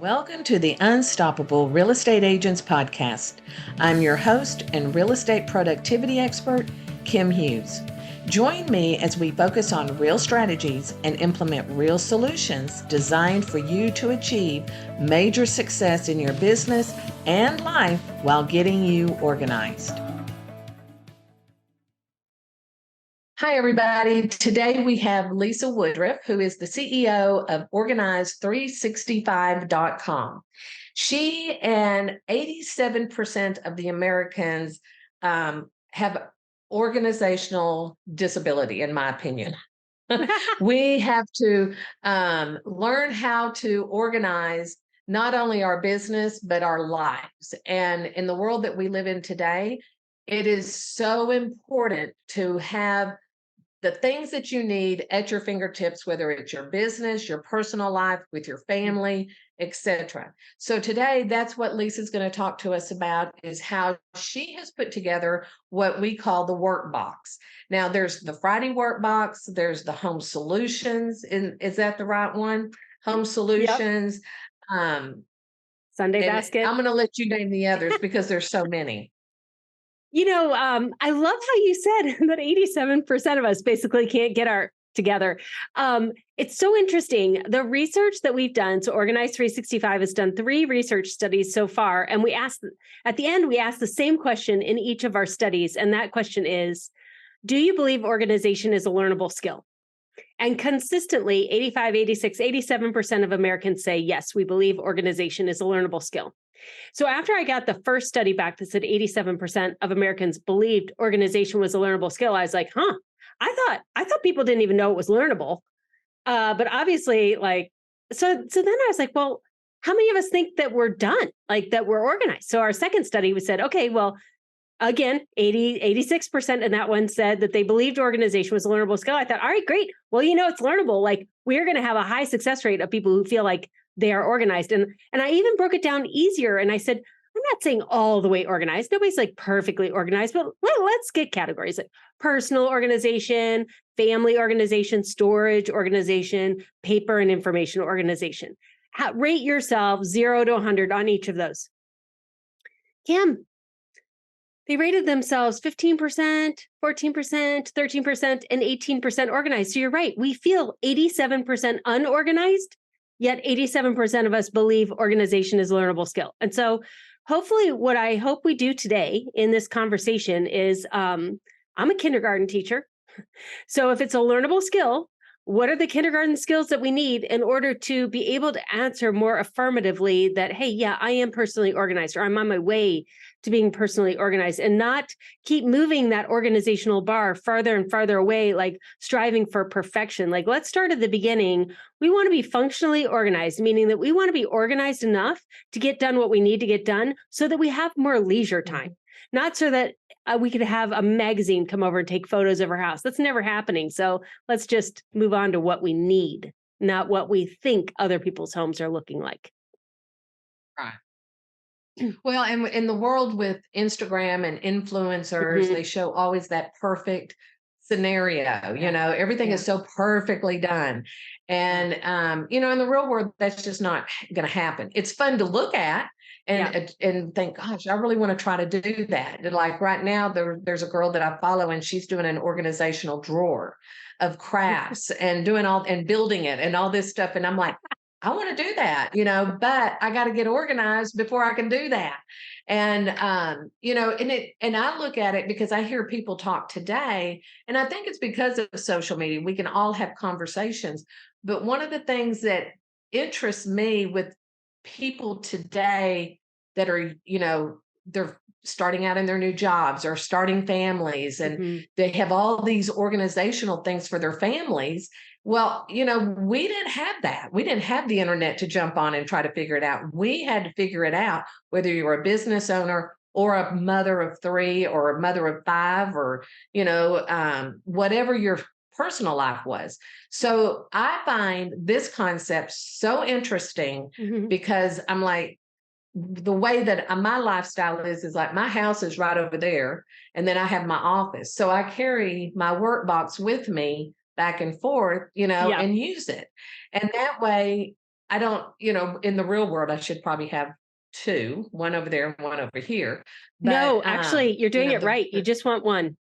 Welcome to the Unstoppable Real Estate Agents Podcast. I'm your host and real estate productivity expert, Kim Hughes. Join me as we focus on real strategies and implement real solutions designed for you to achieve major success in your business and life while getting you organized. Hi, everybody. Today we have Lisa Woodruff, who is the CEO of Organize365.com. She and 87% of the Americans have organizational disability, in my opinion. We have to learn how to organize not only our business, but our lives. And in the world that we live in today, it is so important to have the things that you need at your fingertips, whether it's your business, your personal life, with your family, etc. So today, that's what Lisa's going to talk to us about, is how she has put together what we call the workbox. Now, there's the Friday Workbox, there's the Home Solutions, is that the right one? Home Solutions. Sunday Basket. I'm going to let you name the others because there's so many. I love how you said that 87% of us basically can't get our together. It's so interesting. The research that we've done, so Organize 365 has done 3 research studies so far. And at the end, we asked the same question in each of our studies. And that question is, do you believe organization is a learnable skill? And consistently, 85, 86, 87% of Americans say, yes, we believe organization is a learnable skill. So after I got the first study back that said 87% of Americans believed organization was a learnable skill, I was like, I thought people didn't even know it was learnable. But obviously, so then I was like, well, how many of us think that we're done, like that we're organized? So our second study, we said, okay, well, again, 86% in that one said that they believed organization was a learnable skill. I thought, all right, great. Well, it's learnable. Like, we're going to have a high success rate of people who feel like they are organized. And I even broke it down easier. And I said, I'm not saying all the way organized. Nobody's like perfectly organized, but let's get categories like personal organization, family organization, storage organization, paper and information organization. Rate yourself 0 to 100 on each of those. Kim, they rated themselves 15%, 14%, 13%, and 18% organized. So you're right. We feel 87% unorganized, yet 87% of us believe organization is a learnable skill. And so hopefully what I hope we do today in this conversation is, I'm a kindergarten teacher. So if it's a learnable skill, what are the kindergarten skills that we need in order to be able to answer more affirmatively that, hey, yeah, I am personally organized, or I'm on my way to being personally organized, and not keep moving that organizational bar farther and farther away, like striving for perfection. Like, let's start at the beginning. We want to be functionally organized, meaning that we want to be organized enough to get done what we need to get done so that we have more leisure time, not so that we could have a magazine come over and take photos of our house. That's never happening. So let's just move on to what we need, not what we think other people's homes are looking like. Right. Well, and in the world with Instagram and influencers, they show always that perfect scenario. Everything is so perfectly done. And, in the real world, that's just not going to happen. It's fun to look at and think, gosh, I really want to try to do that. And like right now, there's a girl that I follow, and she's doing an organizational drawer of crafts and doing all and building it and all this stuff. And I'm like, I want to do that, but I got to get organized before I can do that. And, and I look at it because I hear people talk today, and I think it's because of social media. We can all have conversations. But one of the things that interests me with people today that are, they're starting out in their new jobs or starting families, and they have all these organizational things for their families. Well, we didn't have that. We didn't have the internet to jump on and try to figure it out. We had to figure it out, whether you were a business owner or a mother of 3 or a mother of 5 or, whatever your personal life was. So I find this concept so interesting because I'm like, the way that my lifestyle is like my house is right over there, and then I have my office. So I carry my workbox with me back and forth, and use it. And that way I don't, in the real world, I should probably have two, one over there and one over here. No, But actually, you're doing it right. You just want one.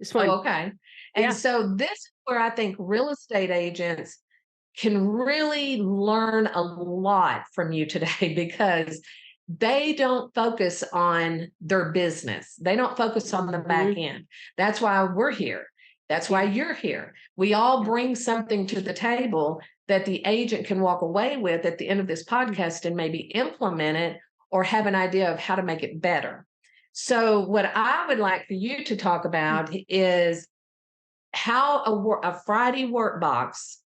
Just one. okay. And Yeah. so this is where I think real estate agents can really learn a lot from you today because they don't focus on their business. They don't focus on the back Mhm. end. That's why we're here. That's why Yeah. you're here. We all Yeah. bring something to the table that the agent can walk away with at the end of this podcast and maybe implement it or have an idea of how to make it better. So, what I would like for you to talk about is how a Friday workbox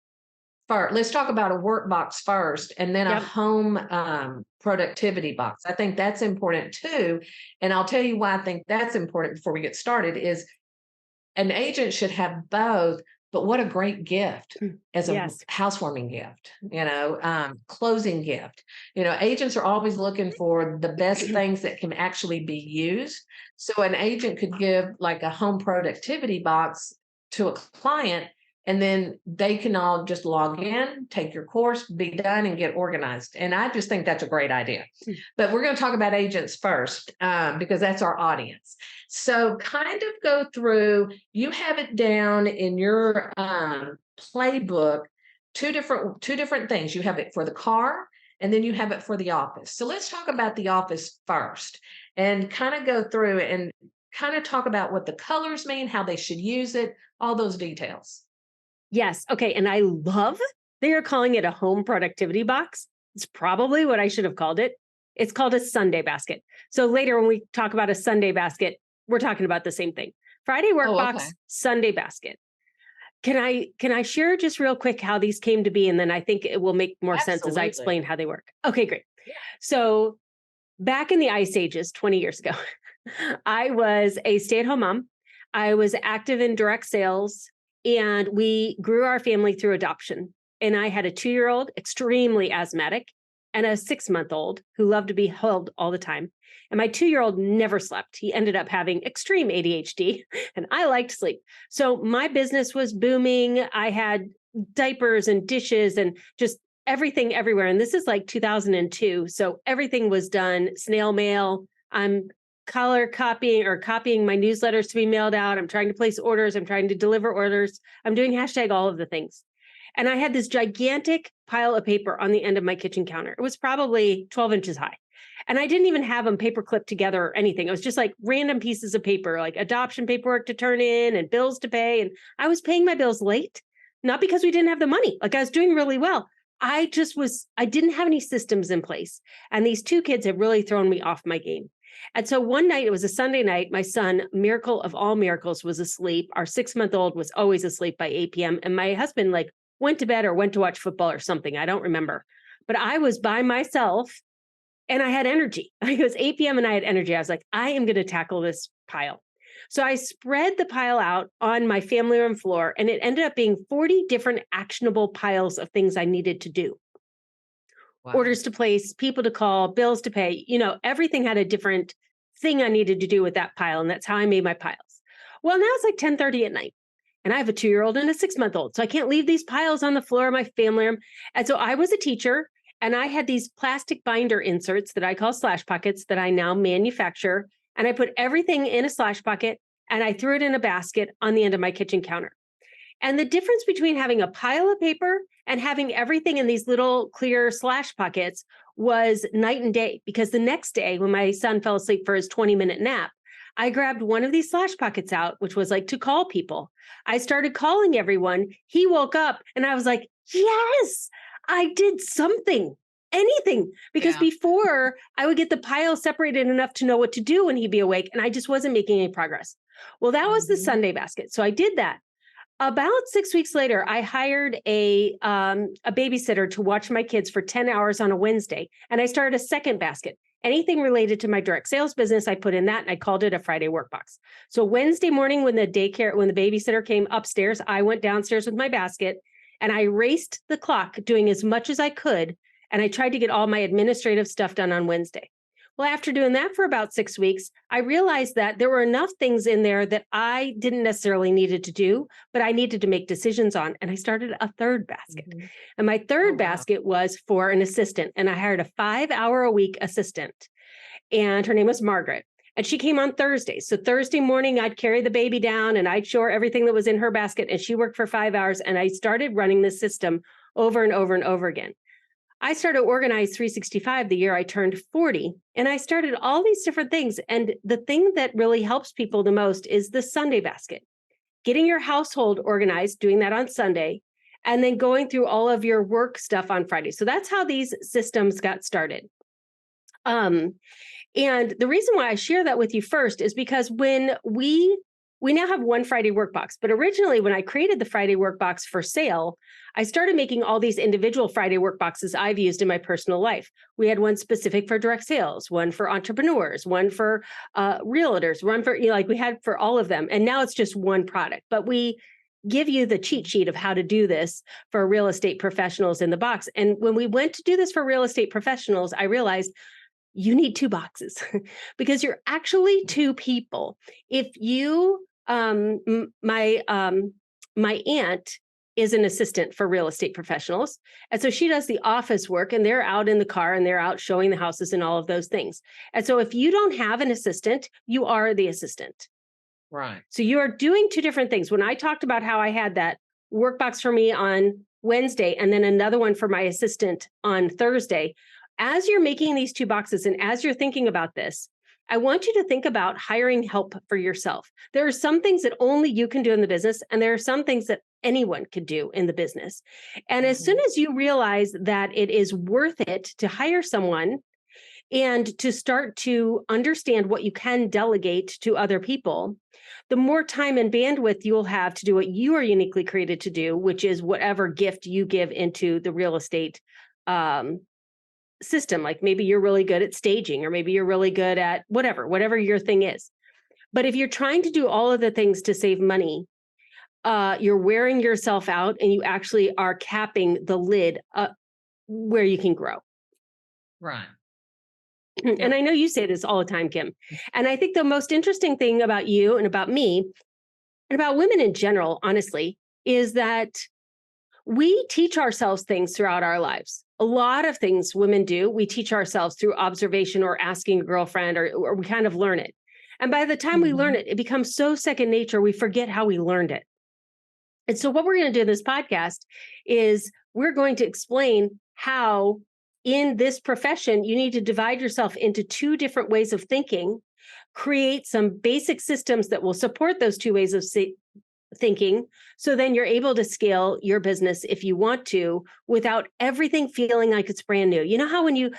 first. Let's talk about a workbox first and then a Yep. home productivity box. I think that's important too. And I'll tell you why I think that's important before we get started is an agent should have both, but what a great gift as a Yes. housewarming gift, closing gift. Agents are always looking for the best things that can actually be used. So an agent could give like a home productivity box to a client, and then they can all just log in, take your course, be done, and get organized. And I just think that's a great idea. But we're going to talk about agents first because that's our audience. So kind of go through, you have it down in your playbook, two different things. You have it for the car and then you have it for the office. So let's talk about the office first and kind of go through and kind of talk about what the colors mean, how they should use it, all those details. Yes. Okay. And I love they are calling it a home productivity box. It's probably what I should have called it. It's called a Sunday basket. So later when we talk about a Sunday basket, we're talking about the same thing. Friday Oh, okay. workbox, Sunday basket. Can I share just real quick how these came to be? And then I think it will make more sense as I Absolutely. explain how they work. Okay, great. Yeah. So back in the ice ages, 20 years ago, I was a stay-at-home mom. I was active in direct sales, and we grew our family through adoption. And I had a 2-year-old, extremely asthmatic, and a 6-month-old who loved to be held all the time. And my 2-year-old never slept. He ended up having extreme ADHD, and I liked sleep. So my business was booming. I had diapers and dishes and just everything everywhere. And this is like 2002. So everything was done snail mail. I'm color copying or copying my newsletters to be mailed out. I'm trying to place orders. I'm trying to deliver orders. I'm doing hashtag all of the things. And I had this gigantic pile of paper on the end of my kitchen counter. It was probably 12 inches high. And I didn't even have them paper clipped together or anything. It was just like random pieces of paper, like adoption paperwork to turn in and bills to pay. And I was paying my bills late, not because we didn't have the money. Like I was doing really well. I didn't have any systems in place. And these two kids had really thrown me off my game. And so one night, it was a Sunday night, my son, miracle of all miracles, was asleep. Our 6-month-old was always asleep by 8 p.m. And my husband went to bed or went to watch football or something. I don't remember. But I was by myself and I had energy. It was 8 p.m. and I had energy. I was like, I am going to tackle this pile. So I spread the pile out on my family room floor, and it ended up being 40 different actionable piles of things I needed to do. Wow. Orders to place, people to call, bills to pay, everything had a different thing I needed to do with that pile. And that's how I made my piles. Well, now it's like 10:30 at night. And I have a 2-year-old and a 6-month-old. So I can't leave these piles on the floor of my family room. And so I was a teacher, and I had these plastic binder inserts that I call slash pockets that I now manufacture. And I put everything in a slash pocket and I threw it in a basket on the end of my kitchen counter. And the difference between having a pile of paper and having everything in these little clear slash pockets was night and day. Because the next day, when my son fell asleep for his 20-minute nap, I grabbed one of these slash pockets out, which was like to call people. I started calling everyone. He woke up and I was like, yes, I did something, anything. Because before I would get the pile separated enough to know what to do when he'd be awake, and I just wasn't making any progress. Well, that was the Sunday basket. So I did that. About 6 weeks later, I hired a babysitter to watch my kids for 10 hours on a Wednesday. And I started a second basket. Anything related to my direct sales business, I put in that, and I called it a Friday workbox. So Wednesday morning, when the babysitter came upstairs, I went downstairs with my basket and I raced the clock doing as much as I could. And I tried to get all my administrative stuff done on Wednesday. Well, after doing that for about 6 weeks, I realized that there were enough things in there that I didn't necessarily needed to do, but I needed to make decisions on. And I started a third basket. Mm-hmm. And my Oh, third wow. basket was for an assistant. And I hired a 5 hour a week assistant. And her name was Margaret. And she came on Thursdays. So Thursday morning, I'd carry the baby down and I'd show her everything that was in her basket. And she worked for 5 hours. And I started running this system over and over and over again. I started Organize 365 the year I turned 40, and I started all these different things. And the thing that really helps people the most is the Sunday basket, getting your household organized, doing that on Sunday, and then going through all of your work stuff on Friday. So that's how these systems got started. And the reason why I share that with you first is because when we now have one Friday Workbox, but originally when I created the Friday Workbox for sale, I started making all these individual Friday Workboxes I've used in my personal life. We had one specific for direct sales, one for entrepreneurs, one for realtors, one for, like we had for all of them. And now it's just one product, but we give you the cheat sheet of how to do this for real estate professionals in the box. And when we went to do this for real estate professionals, I realized you need 2 boxes because you're actually 2 people. If you, my aunt is an assistant for real estate professionals. And so she does the office work and they're out in the car and they're out showing the houses and all of those things. And so if you don't have an assistant, you are the assistant. Right. So you are doing 2 different things. When I talked about how I had that workbox for me on Wednesday and then another one for my assistant on Thursday, as you're making these 2 boxes and as you're thinking about this, I want you to think about hiring help for yourself. There are some things that only you can do in the business, and there are some things that anyone could do in the business. And as soon as you realize that it is worth it to hire someone and to start to understand what you can delegate to other people, the more time and bandwidth you'll have to do what you are uniquely created to do, which is whatever gift you give into the real estate system. Like maybe you're really good at staging, or maybe you're really good at whatever your thing is. But if you're trying to do all of the things to save money, you're wearing yourself out and you actually are capping the lid where you can grow. Right. And I know you say this all the time, Kim. And I think the most interesting thing about you and about me and about women in general, honestly, is that we teach ourselves things throughout our lives. A lot of things women do, we teach ourselves through observation or asking a girlfriend, or we kind of learn it. And by the time we learn it, it becomes so second nature, we forget how we learned it. And so what we're going to do in this podcast is we're going to explain how in this profession, you need to divide yourself into 2 different ways of thinking, create some basic systems that will support those 2 ways of thinking. So then you're able to scale your business if you want to, without everything feeling like it's brand new. You know how when you,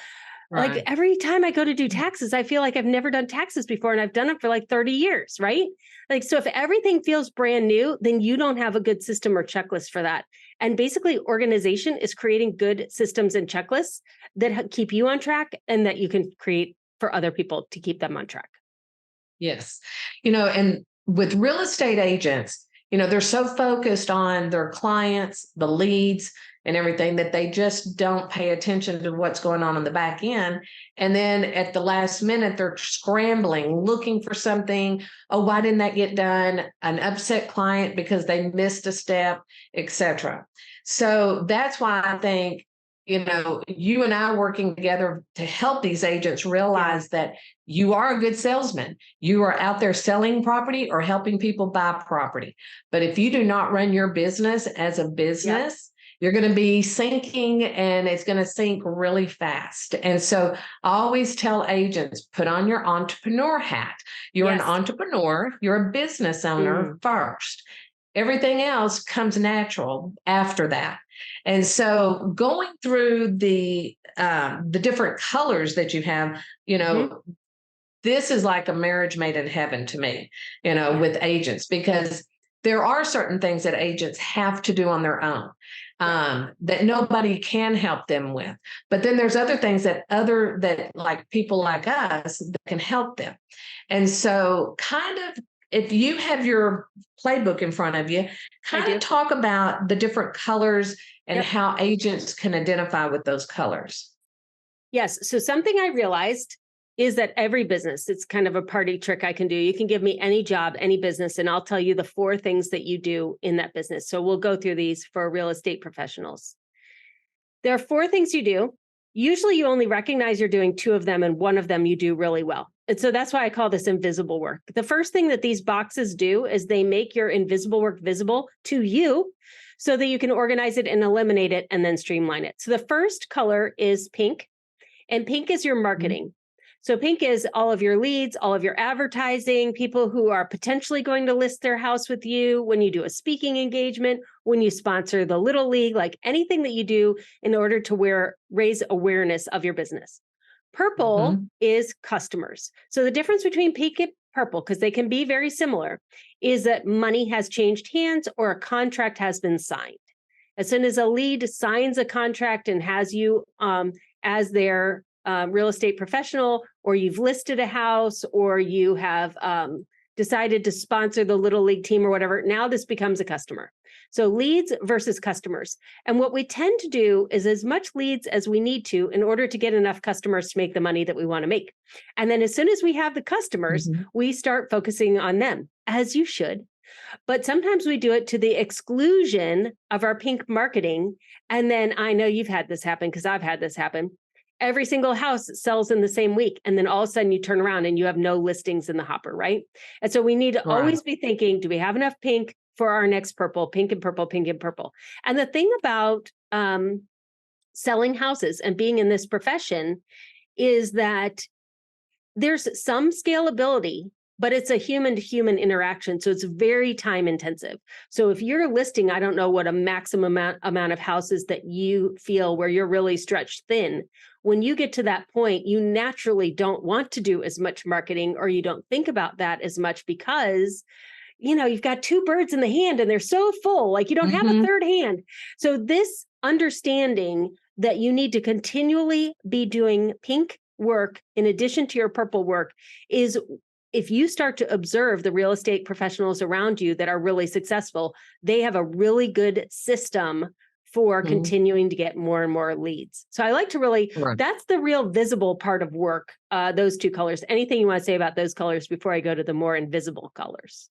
like every time I go to do taxes, I feel like I've never done taxes before and I've done it for like 30 years, right? Like, so if everything feels brand new, then you don't have a good system or checklist for that. And basically organization is creating good systems and checklists that keep you on track and that you can create for other people to keep them on track. Yes. And with real estate agents, they're so focused on their clients, the leads, and everything that they just don't pay attention to what's going on in the back end. And then at the last minute, they're scrambling, looking for something. Oh, why didn't that get done? An upset client because they missed a step, etc. So that's why I think, you and I working together to help these agents realize that you are a good salesman. You are out there selling property or helping people buy property. But if you do not run your business as a business, you're going to be sinking, and it's going to sink really fast. And so I always tell agents, put on your entrepreneur hat. You're an entrepreneur. You're a business owner first. Everything else comes natural after that. And so going through the different colors that you have, this is like a marriage made in heaven to me, with agents, because there are certain things that agents have to do on their own that nobody can help them with. But then there's other things that like people like us that can help them. And so kind of, if you have your playbook in front of you, kind of talk about the different colors and how agents can identify with those colors. Yes. So something I realized is that every business, it's kind of a party trick I can do. You can give me any job, any business, and I'll tell you the 4 things that you do in that business. So we'll go through these for real estate professionals. There are 4 things you do. Usually you only recognize you're doing 2 of them, and 1 of them you do really well. And so that's why I call this invisible work. The first thing that these boxes do is they make your invisible work visible to you so that you can organize it and eliminate it and then streamline it. So the first color is pink, and pink is your marketing. So pink is all of your leads, all of your advertising, people who are potentially going to list their house with you, when you do a speaking engagement, when you sponsor the Little League, like anything that you do in order to raise awareness of your business. Purple is customers. So the difference between pink and purple, because they can be very similar, is that money has changed hands or a contract has been signed. As soon as a lead signs a contract and has you as their real estate professional, or you've listed a house, or you have decided to sponsor the Little League team or whatever, now this becomes a customer. So leads versus customers. And what we tend to do is as much leads as we need to in order to get enough customers to make the money that we want to make. And then as soon as we have the customers, we start focusing on them, as you should. But sometimes we do it to the exclusion of our pink marketing. And then I know you've had this happen because I've had this happen. Every single house sells in the same week. And then all of a sudden you turn around and you have no listings in the hopper, right? And so we need to always be thinking, do we have enough pink for our next purple, pink and purple, pink and purple? And the thing about selling houses and being in this profession is that there's some scalability, but it's a human to human interaction. So it's very time intensive. So if you're listing, I don't know what a maximum amount of houses that you feel where you're really stretched thin. When you get to that point, you naturally don't want to do as much marketing, or you don't think about that as much because, you know, you've got 2 birds in the hand and they're so full, like you don't have a third hand. So this understanding that you need to continually be doing pink work in addition to your purple work is, if you start to observe the real estate professionals around you that are really successful, they have a really good system for continuing to get more and more leads. So I like to really, that's the real visible part of work, those 2 colors. Anything you want to say about those colors before I go to the more invisible colors?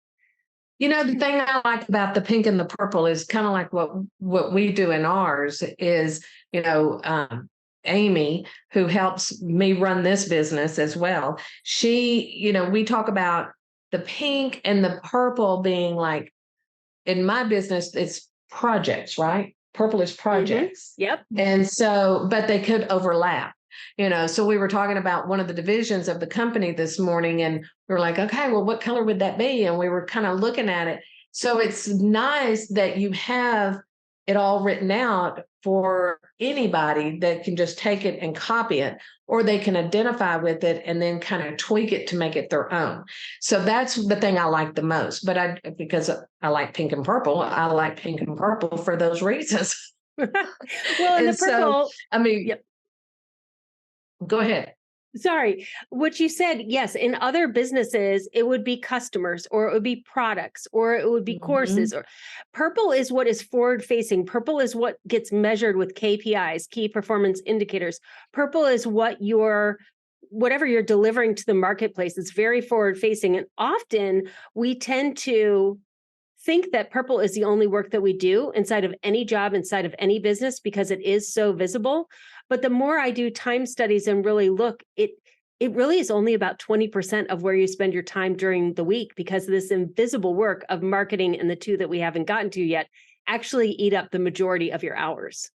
You know, the thing I like about the pink and the purple is kind of like what we do in ours is, you know, Amy, who helps me run this business as well. She, you know, we talk about the pink and the purple being like, in my business, it's projects, right? Purple is projects. Yep. And so, but they could overlap, you know. So we were talking about one of the divisions of the company this morning, and we were like, okay, well, what color would that be? And we were kind of looking at it. So it's nice that you have it all written out for anybody that can just take it and copy it, or they can identify with it and then kind of tweak it to make it their own. So that's the thing I like the most. But because I like pink and purple, I like pink and purple for those reasons. Well, and the purple, so, I mean, go ahead. Sorry, what you said, yes, in other businesses, it would be customers, or it would be products, or it would be courses. Or purple is what is forward facing. Purple is what gets measured with KPIs, key performance indicators. Purple is whatever you're delivering to the marketplace. It's very forward facing. And often we tend to think that purple is the only work that we do inside of any job, inside of any business, because it is so visible. But the more I do time studies and really look, it really is only about 20% of where you spend your time during the week, because this invisible work of marketing and the 2 that we haven't gotten to yet actually eat up the majority of your hours.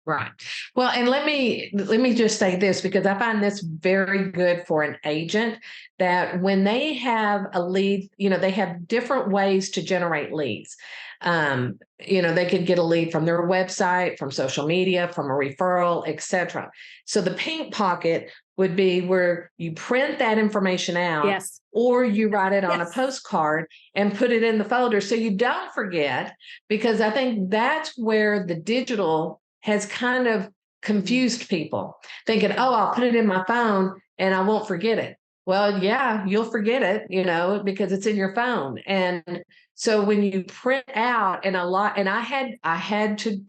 Right. Well, and let me just say this, because I find this very good for an agent, that when they have a lead, you know, they have different ways to generate leads. You know, they could get a lead from their website, from social media, from a referral, etc. So the pink pocket would be where you print that information out, or you write it on a postcard and put it in the folder so you don't forget, because I think that's where the digital has kind of confused people, thinking, oh, I'll put it in my phone and I won't forget it. Well, yeah, you'll forget it, you know, because it's in your phone. And so when you print out, and I had to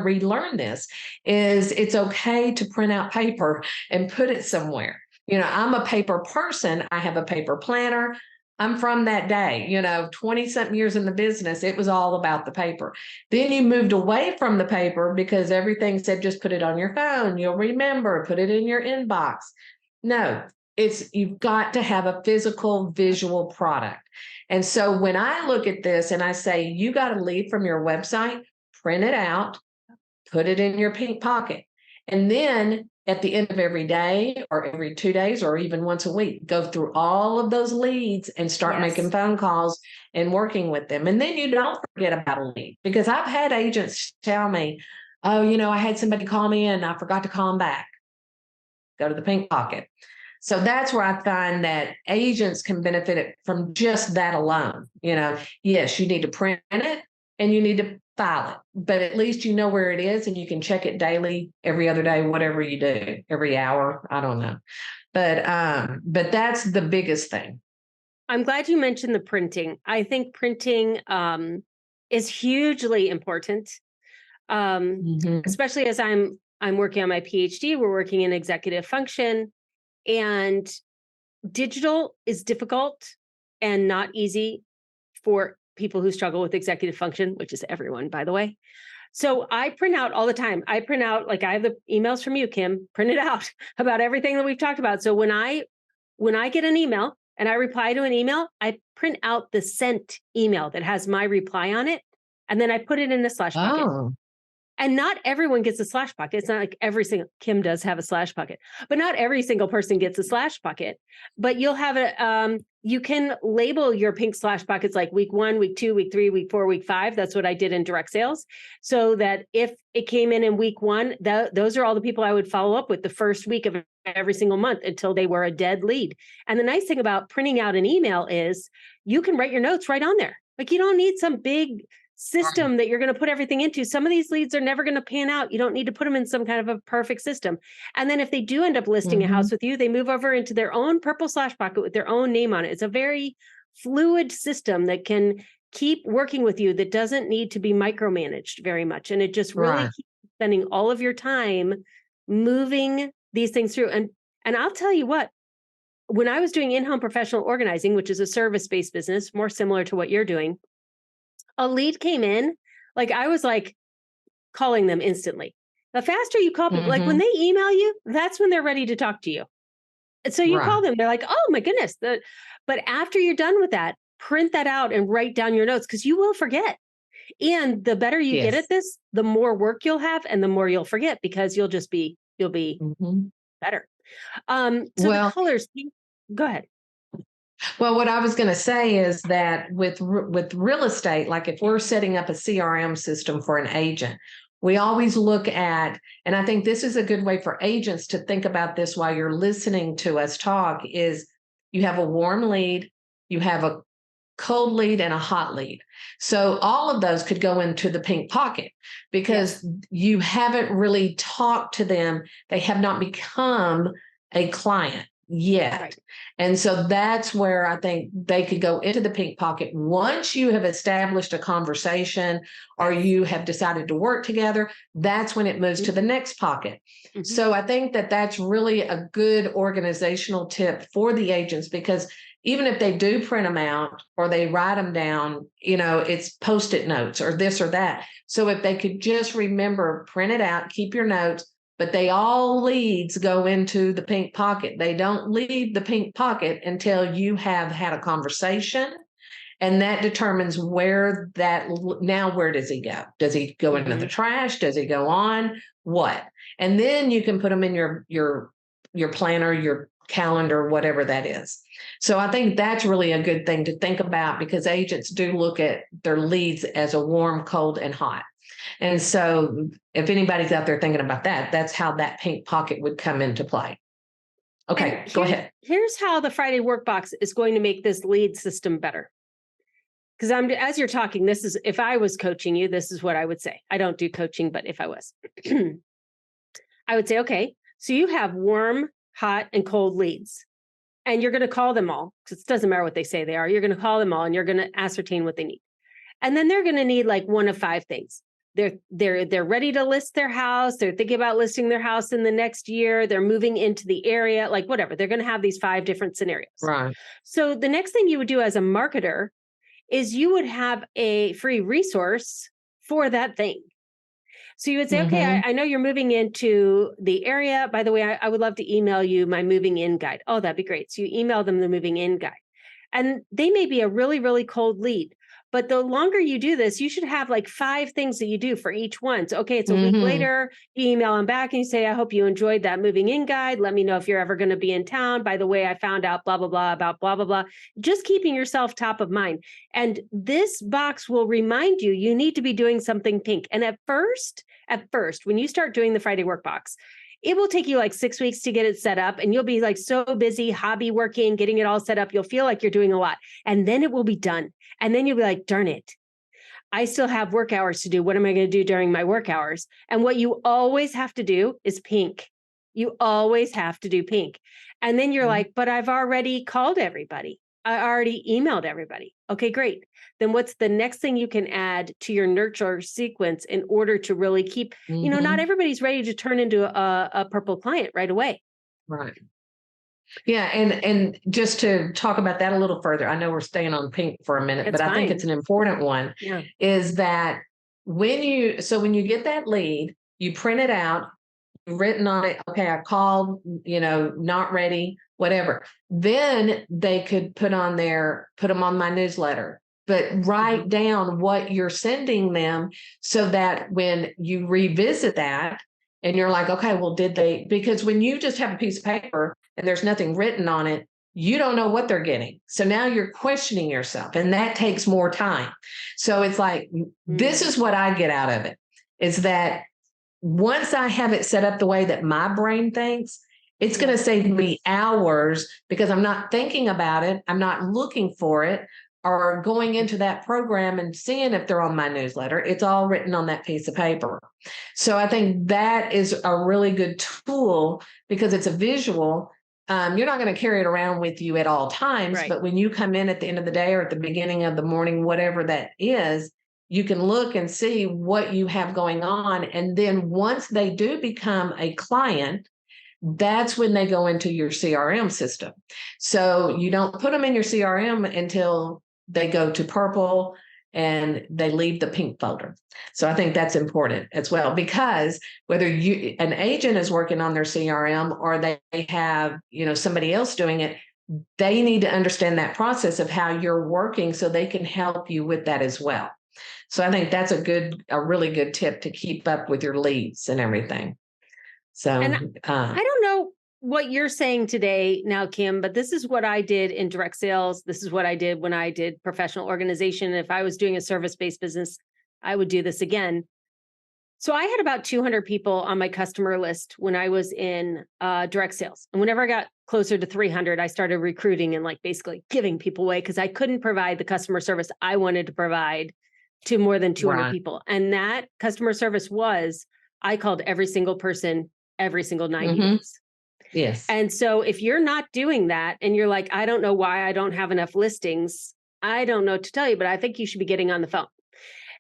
relearn this, is it's okay to print out paper and put it somewhere. I'm a paper person. I have a paper planner. I'm from that day, 20 something years in the business. It was all about the paper. Then you moved away from the paper because everything said just put it on your phone. You'll remember, put it in your inbox. No, you've got to have a physical visual product. And so when I look at this and I say, you got to leave from your website, print it out, put it in your pink pocket. And then at the end of every day or every 2 days or even once a week, go through all of those leads and start making phone calls and working with them. And then you don't forget about a lead, because I've had agents tell me, oh, I had somebody call me and I forgot to call them back. Go to the pink pocket. So that's where I find that agents can benefit from just that alone. Yes, you need to print it and you need to file it, but at least you know where it is and you can check it daily, every other day, whatever you do, every hour. I don't know. But that's the biggest thing. I'm glad you mentioned the printing. I think printing is hugely important, especially as I'm working on my PhD. We're working in executive function, and digital is difficult and not easy for people who struggle with executive function, which is everyone, by the way. So I print out all the time. I print out, like I have the emails from you, Kim, printed out about everything that we've talked about. So when I get an email and I reply to an email, I print out the sent email that has my reply on it. And then I put it in the slash bucket. And not everyone gets a slash bucket. It's not like Kim does have a slash bucket, but not every single person gets a slash bucket. But you'll have you can label your pink slash buckets like week 1, week 2, week 3, week 4, week 5. That's what I did in direct sales. So that if it came in week 1, those are all the people I would follow up with the first week of every single month until they were a dead lead. And the nice thing about printing out an email is you can write your notes right on there. Like you don't need some big system that you're going to put everything into. Some of these leads are never going to pan out. You don't need to put them in some kind of a perfect system. And then if they do end up listing a house with you, they move over into their own purple slash bucket with their own name on it. It's a very fluid system that can keep working with you, that doesn't need to be micromanaged very much. And it just really keeps spending all of your time moving these things through. And I'll tell you what, when I was doing in-home professional organizing, which is a service-based business, more similar to what you're doing, a lead came in, like I was like calling them instantly. The faster you call people, like when they email you, that's when they're ready to talk to you. And so you call them, they're like, oh my goodness. But after you're done with that, print that out and write down your notes, because you will forget. And the better you get at this, the more work you'll have and the more you'll forget, because you'll be better. So the colors, go ahead. Well, what I was going to say is that with real estate, like if we're setting up a CRM system for an agent, we always look at, and I think this is a good way for agents to think about this while you're listening to us talk, is you have a warm lead, you have a cold lead, and a hot lead. So all of those could go into the pink pocket because you haven't really talked to them. They have not become a client yet. Right. And so that's where I think they could go into the pink pocket once you have established a conversation or you have decided to work together. That's when it moves to the next pocket. So I think that that's really a good organizational tip for the agents, because even if they do print them out or they write them down, it's Post-it notes or this or that. So if they could just remember, print it out, keep your notes, but all leads go into the pink pocket. They don't leave the pink pocket until you have had a conversation. And that determines where does he go? Does he go into the trash? Does he go on? What? And then you can put them in your planner, your calendar, whatever that is. So I think that's really a good thing to think about, because agents do look at their leads as a warm, cold, and hot. And so if anybody's out there thinking about that, that's how that pink pocket would come into play. Okay, go ahead. Here's how the Friday Workbox is going to make this lead system better. Because as you're talking, if I was coaching you, this is what I would say. I don't do coaching, but if I was, I would say, okay, so you have warm, hot, and cold leads, and you're going to call them all, because it doesn't matter what they say they are. You're going to call them all and you're going to ascertain what they need. And then they're going to need like one of 5 things. they're ready to list their house. They're thinking about listing their house in the next year. They're moving into the area, like whatever. They're going to have these 5 different scenarios. Right. So the next thing you would do as a marketer is you would have a free resource for that thing. So you would say, okay, Mm-hmm. I know you're moving into the area. By the way, I would love to email you my moving in guide. Oh, that'd be great. So you email them the moving in guide. And they may be a really, really cold lead. But the longer you do this, you should have like 5 things that you do for each one. So, okay, it's a week Mm-hmm. later, you email them back and you say, I hope you enjoyed that moving in guide. Let me know if you're ever going to be in town. By the way, I found out blah, blah, blah about blah, blah, blah. Just keeping yourself top of mind. And this box will remind you, you need to be doing something pink. And at first, when you start doing the Friday Workbox, it will take you like 6 weeks to get it set up, and you'll be like so busy hobby working, getting it all set up. You'll feel like you're doing a lot, and then it will be done. And then you'll be like, darn it, I still have work hours to do. What am I going to do during my work hours? And what you always have to do is pink. You always have to do pink. And then you're like, but I've already called everybody. I already emailed everybody. Okay, great. Then what's the next thing you can add to your nurture sequence in order to really keep, Mm-hmm. not everybody's ready to turn into a purple client right away. Right. Yeah, and just to talk about that a little further, I know we're staying on pink for a minute, It's but I think fine. it's an important one. Yeah. Is that when you get that lead, you print it out, written on it, okay, I called, not ready, whatever. Then they could put them on my newsletter, but write down what you're sending them so that when you revisit that and you're like, okay, well, because when you just have a piece of paper and there's nothing written on it, you don't know what they're getting. So now you're questioning yourself, and that takes more time. So it's like, this is what I get out of it, is that once I have it set up the way that my brain thinks, it's going to save me hours because I'm not thinking about it. I'm not looking for it or going into that program and seeing if they're on my newsletter. It's all written on that piece of paper. So I think that is a really good tool because it's a visual. You're not going to carry it around with you at all times, Right. but when you come in at the end of the day or at the beginning of the morning, whatever that is, you can look and see what you have going on. And then once they do become a client, that's when they go into your CRM system. So you don't put them in your CRM until they go to purple and they leave the pink folder. So I think that's important as well, because whether an agent is working on their CRM or they have, somebody else doing it, they need to understand that process of how you're working so they can help you with that as well. So I think that's a really good tip to keep up with your leads and everything. So, and I don't know what you're saying today now, Kim, but this is what I did in direct sales. This is what I did when I did professional organization. If I was doing a service-based business, I would do this again. So I had about 200 people on my customer list when I was in direct sales. And whenever I got closer to 300, I started recruiting and like basically giving people away because I couldn't provide the customer service I wanted to provide to more than 200 people. And that customer service I called every single person every single 90 days. Yes. And so if you're not doing that and you're like, I don't know why I don't have enough listings, I don't know what to tell you, but I think you should be getting on the phone.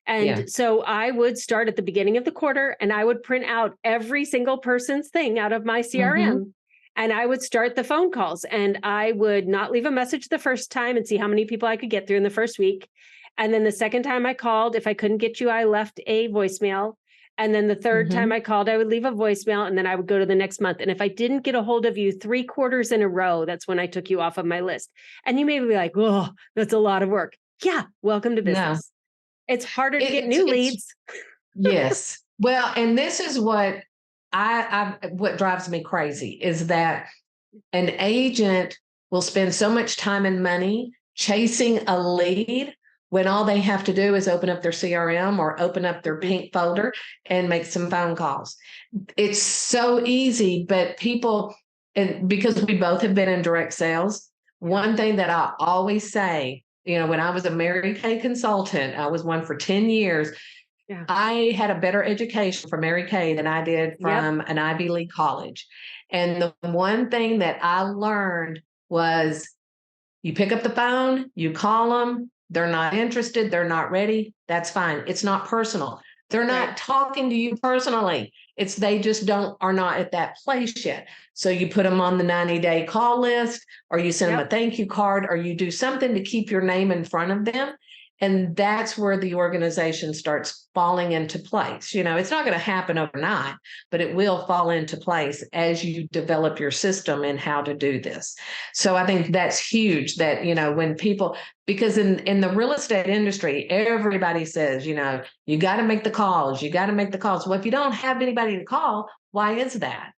And so I would start at the beginning of the quarter and I would print out every single person's thing out of my CRM. And I would start the phone calls and I would not leave a message the first time and see how many people I could get through in the first week. And then the second time I called, if I couldn't get you, I left a voicemail. And then the third time I called, I would leave a voicemail and then I would go to the next month. And if I didn't get a hold of you 3 quarters in a row, that's when I took you off of my list. And you may be like, oh, that's a lot of work. Yeah. Welcome to business. No. It's harder to get new leads. Yes. Well, and this is what what drives me crazy is that an agent will spend so much time and money chasing a lead when all they have to do is open up their CRM or open up their pink folder and make some phone calls. It's so easy, but people, and because we both have been in direct sales, one thing that I always say, when I was a Mary Kay consultant, I was one for 10 years. Yeah. I had a better education from Mary Kay than I did from an Ivy League college. And the one thing that I learned was you pick up the phone, you call them, they're not interested, they're not ready. That's fine. It's not personal. They're not talking to you personally. It's they just are not at that place yet. So you put them on the 90-day call list, or you send them a thank you card, or you do something to keep your name in front of them. And that's where the organization starts falling into place. It's not going to happen overnight, but it will fall into place as you develop your system and how to do this. So I think that's huge that, when people, because in the real estate industry, everybody says, you got to make the calls, you got to make the calls. Well, if you don't have anybody to call, why is that?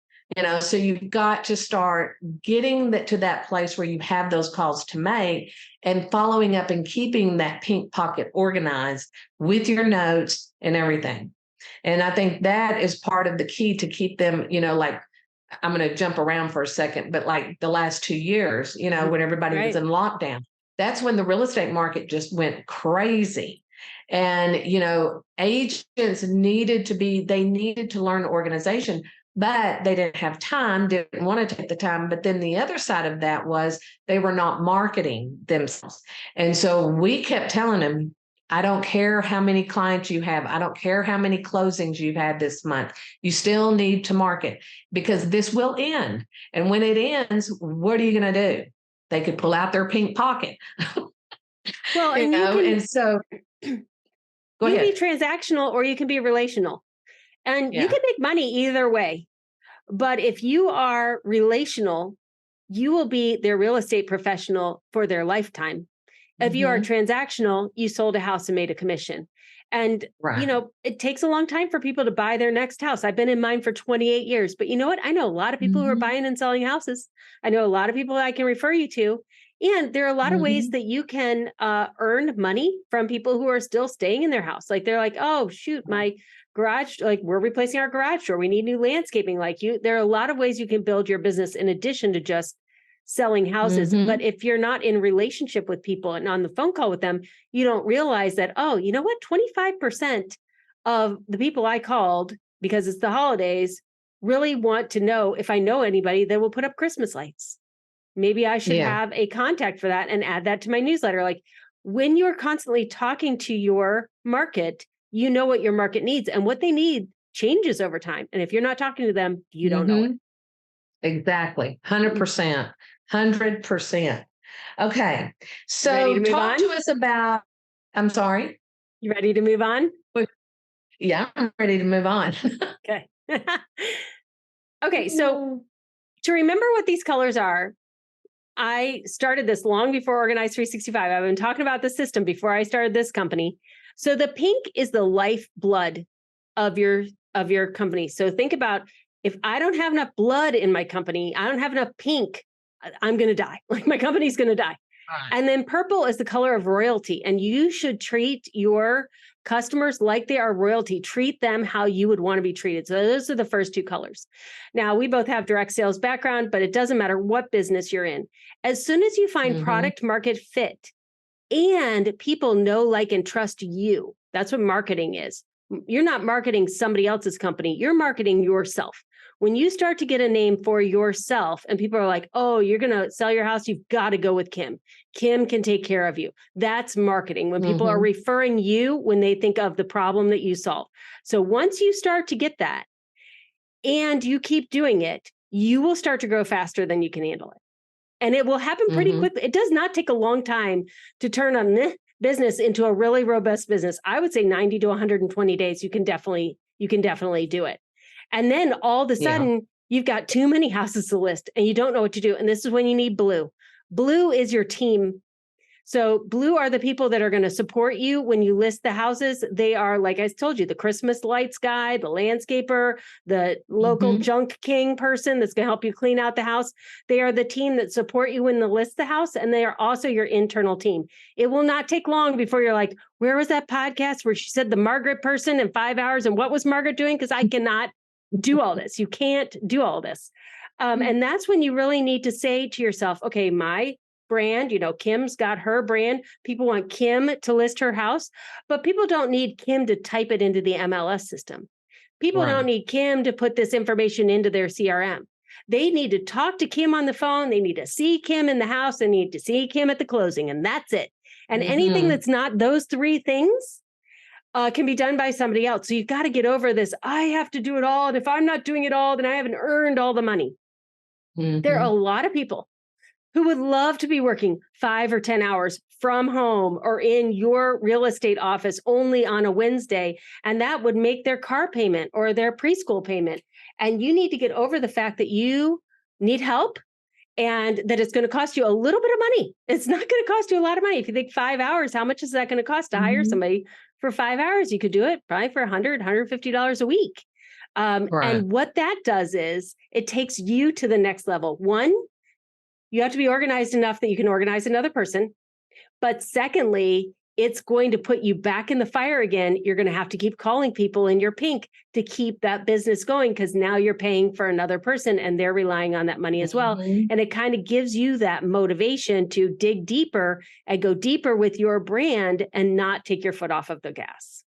So you've got to start getting to that place where you have those calls to make and following up and keeping that pink pocket organized with your notes and everything. And I think that is part of the key to keep them, like, I'm going to jump around for a second, but like the last 2 years, when everybody was in lockdown, that's when the real estate market just went crazy. And, agents needed to learn organization, but they didn't have time, didn't want to take the time. But then the other side of that was they were not marketing themselves. And so we kept telling them, I don't care how many clients you have. I don't care how many closings you've had this month. You still need to market because this will end. And when it ends, what are you going to do? They could pull out their pink pocket. Well, and and so go ahead. You can be transactional or you can be relational. And you can make money either way. But if you are relational, you will be their real estate professional for their lifetime. If you are transactional, you sold a house and made a commission. And, it takes a long time for people to buy their next house. I've been in mine for 28 years. But you know what? I know a lot of people who are buying and selling houses. I know a lot of people I can refer you to. And there are a lot of ways that you can earn money from people who are still staying in their house. Like they're like, oh, shoot, my garage, like we're replacing our garage door. We need new landscaping. There are a lot of ways you can build your business in addition to just selling houses. But if you're not in relationship with people and on the phone call with them, you don't realize that, oh, you know what? 25% of the people I called, because it's the holidays, really want to know if I know anybody that will put up Christmas lights. Maybe I should have a contact for that and add that to my newsletter. Like when you're constantly talking to your market, you know what your market needs, and what they need changes over time. And if you're not talking to them, you don't know it. Exactly. 100%. 100%. Okay. So talk to us about, I'm sorry. You ready to move on? Yeah, I'm ready to move on. Okay. Okay. So to remember what these colors are, I started this long before Organize 365. I've been talking about the system before I started this company. So the pink is the lifeblood of your company. So think about, if I don't have enough blood in my company, I don't have enough pink, I'm going to die. Like my company's going to die. Right. And then purple is the color of royalty. And you should treat your customers like they are royalty. Treat them how you would want to be treated. So those are the first two colors. Now, we both have direct sales background, but it doesn't matter what business you're in. As soon as you find product market fit and people know, like, and trust you, that's what marketing is. You're not marketing somebody else's company. You're marketing yourself. When you start to get a name for yourself and people are like, oh, you're going to sell your house, you've got to go with Kim. Kim can take care of you. That's marketing. When people are referring you, when they think of the problem that you solve. So once you start to get that and you keep doing it, you will start to grow faster than you can handle it. And it will happen pretty quickly. It does not take a long time to turn a business into a really robust business. I would say 90 to 120 days, you can definitely do it. And then all of a sudden, you've got too many houses to list and you don't know what to do. And this is when you need blue. Blue is your team. So blue are the people that are going to support you when you list the houses. They are, like I told you, the Christmas lights guy, the landscaper, the local junk king person that's going to help you clean out the house. They are the team that support you when you list the house. And they are also your internal team. It will not take long before you're like, where was that podcast where she said the Margaret person in 5 hours? And what was Margaret doing? Because I cannot do all this. You can't do all this. And that's when you really need to say to yourself, okay, my brand, Kim's got her brand. People want Kim to list her house, but people don't need Kim to type it into the MLS system. People don't need Kim to put this information into their CRM. They need to talk to Kim on the phone. They need to see Kim in the house. They need to see Kim at the closing, and that's it. And anything that's not those three things, can be done by somebody else. So you've got to get over this. I have to do it all. And if I'm not doing it all, then I haven't earned all the money. There are a lot of people who would love to be working 5 or 10 hours from home or in your real estate office only on a Wednesday, and that would make their car payment or their preschool payment. And you need to get over the fact that you need help and that it's going to cost you a little bit of money. It's not going to cost you a lot of money. If you think 5 hours, how much is that going to cost to hire somebody for 5 hours? You could do it probably for $100, $150 a week. And what that does is it takes you to the next level. One, you have to be organized enough that you can organize another person. But secondly, it's going to put you back in the fire again. You're going to have to keep calling people in your pink to keep that business going because now you're paying for another person and they're relying on that money as well. And it kind of gives you that motivation to dig deeper and go deeper with your brand and not take your foot off of the gas.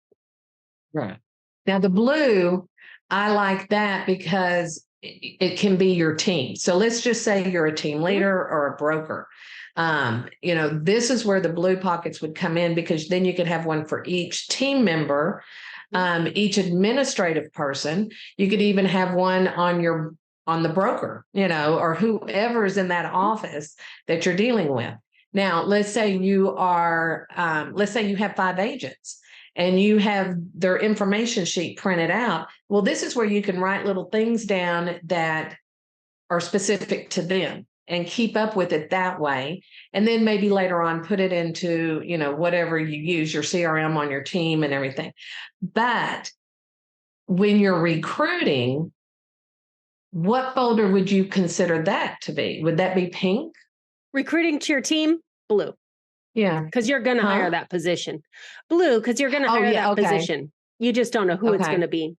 Right. Now, the blue, I like that because it can be your team. So let's just say you're a team leader or a broker. This is where the blue pockets would come in because then you could have one for each team member, each administrative person. You could even have one on the broker, or whoever's in that office that you're dealing with. Now, let's say you have 5 agents and you have their information sheet printed out. Well, this is where you can write little things down that are specific to them and keep up with it that way. And then maybe later on, put it into, whatever you use, your CRM on your team and everything. But when you're recruiting, what folder would you consider that to be? Would that be pink? Recruiting to your team, blue. Yeah. Because you're going to hire that position. Blue, because you're going to hire that position. You just don't know who it's going to be.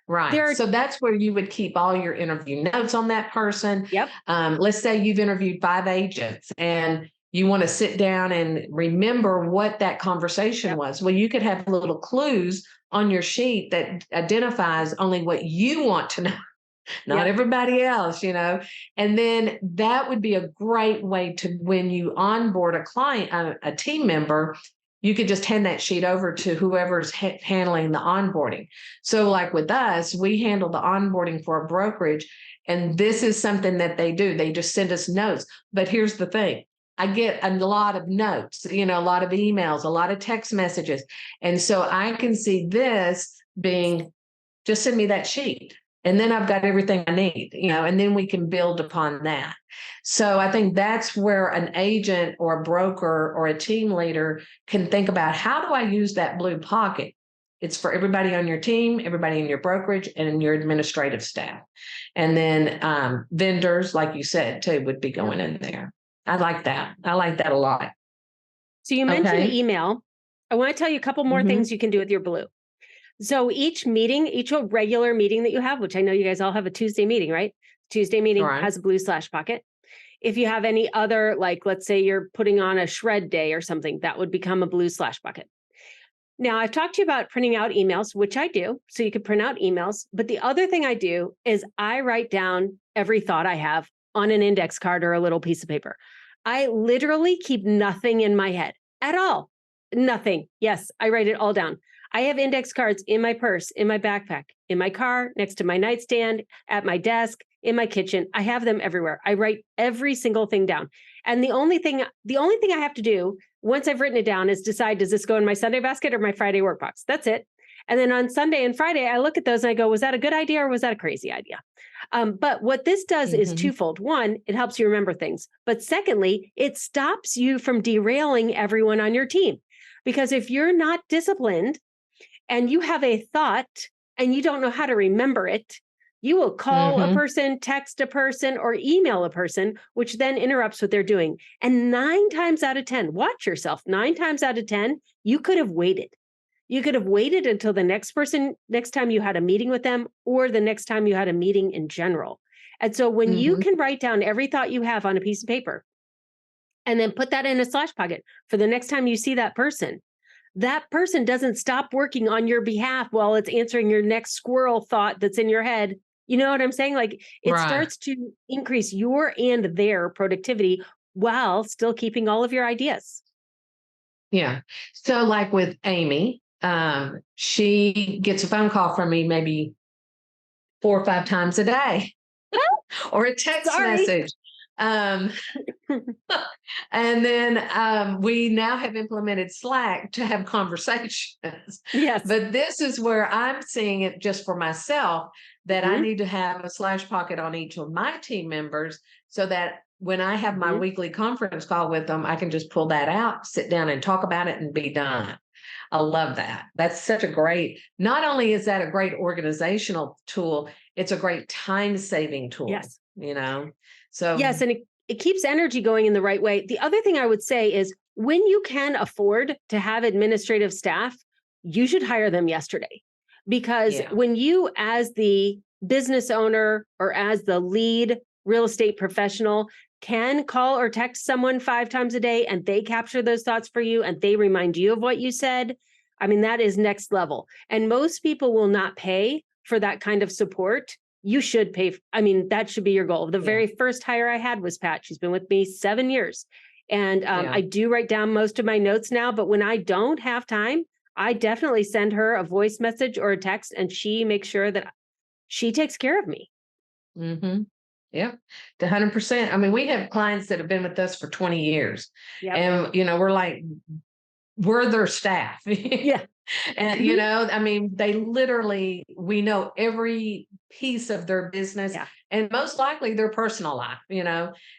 Right. So that's where you would keep all your interview notes on that person. Yep. Let's say you've interviewed 5 agents and you want to sit down and remember what that conversation was. Well, you could have little clues on your sheet that identifies only what you want to know. Not everybody else, and then that would be a great way to, when you onboard a client, a team member, you could just hand that sheet over to whoever's handling the onboarding. So like with us, we handle the onboarding for a brokerage, and this is something that they do. They just send us notes. But here's the thing. I get a lot of notes, a lot of emails, a lot of text messages. And so I can see this being, just send me that sheet. And then I've got everything I need, and then we can build upon that. So I think that's where an agent or a broker or a team leader can think about, how do I use that blue pocket? It's for everybody on your team, everybody in your brokerage, and in your administrative staff. And then vendors, like you said, too, would be going in there. I like that. I like that a lot. So you mentioned email. I want to tell you a couple more things you can do with your blue. So each regular meeting that you have, which I know you guys all have a Tuesday meeting, right? Tuesday meeting has a blue slash pocket. If you have any other, like, let's say you're putting on a shred day or something, that would become a blue slash pocket. Now, I've talked to you about printing out emails, which I do. So you can print out emails. But the other thing I do is I write down every thought I have on an index card or a little piece of paper. I literally keep nothing in my head at all. Nothing. Yes, I write it all down. I have index cards in my purse, in my backpack, in my car, next to my nightstand, at my desk, in my kitchen. I have them everywhere. I write every single thing down. And the only thing I have to do once I've written it down is decide, does this go in my Sunday basket or my Friday Workbox? That's it. And then on Sunday and Friday, I look at those and I go, was that a good idea or was that a crazy idea? But what this does is twofold. One, it helps you remember things. But secondly, it stops you from derailing everyone on your team. Because if you're not disciplined, and you have a thought and you don't know how to remember it, you will call a person, text a person, or email a person, which then interrupts what they're doing. And 9 times out of 10, watch yourself, 9 times out of 10, you could have waited. You could have waited until the next time you had a meeting with them, or the next time you had a meeting in general. And so when you can write down every thought you have on a piece of paper and then put that in a slash pocket for the next time you see that person doesn't stop working on your behalf while it's answering your next squirrel thought that's in your head. You know what I'm saying? Like it starts to increase your and their productivity while still keeping all of your ideas. Yeah. So like with Amy, she gets a phone call from me maybe 4 or 5 times a day or a text message. Um, and then we now have implemented Slack to have conversations. Yes. But this is where I'm seeing it just for myself, that I need to have a slash pocket on each of my team members so that when I have my weekly conference call with them, I can just pull that out, sit down and talk about it and be done. I love that. That's such a great, not only is that a great organizational tool, it's a great time saving tool. Yes. So yes. And it keeps energy going in the right way. The other thing I would say is when you can afford to have administrative staff, you should hire them yesterday. Because when you, as the business owner or as the lead real estate professional, can call or text someone 5 times a day and they capture those thoughts for you and they remind you of what you said, I mean, that is next level. And most people will not pay for that kind of support. You should pay. I mean, that should be your goal. The very first hire I had was Pat. She's been with me 7 years. And I do write down most of my notes now, but when I don't have time, I definitely send her a voice message or a text and she makes sure that she takes care of me. Yeah, 100%. I mean, we have clients that have been with us for 20 years and, we're like, we're their staff. And, I mean, they literally, we know every piece of their business and most likely their personal life,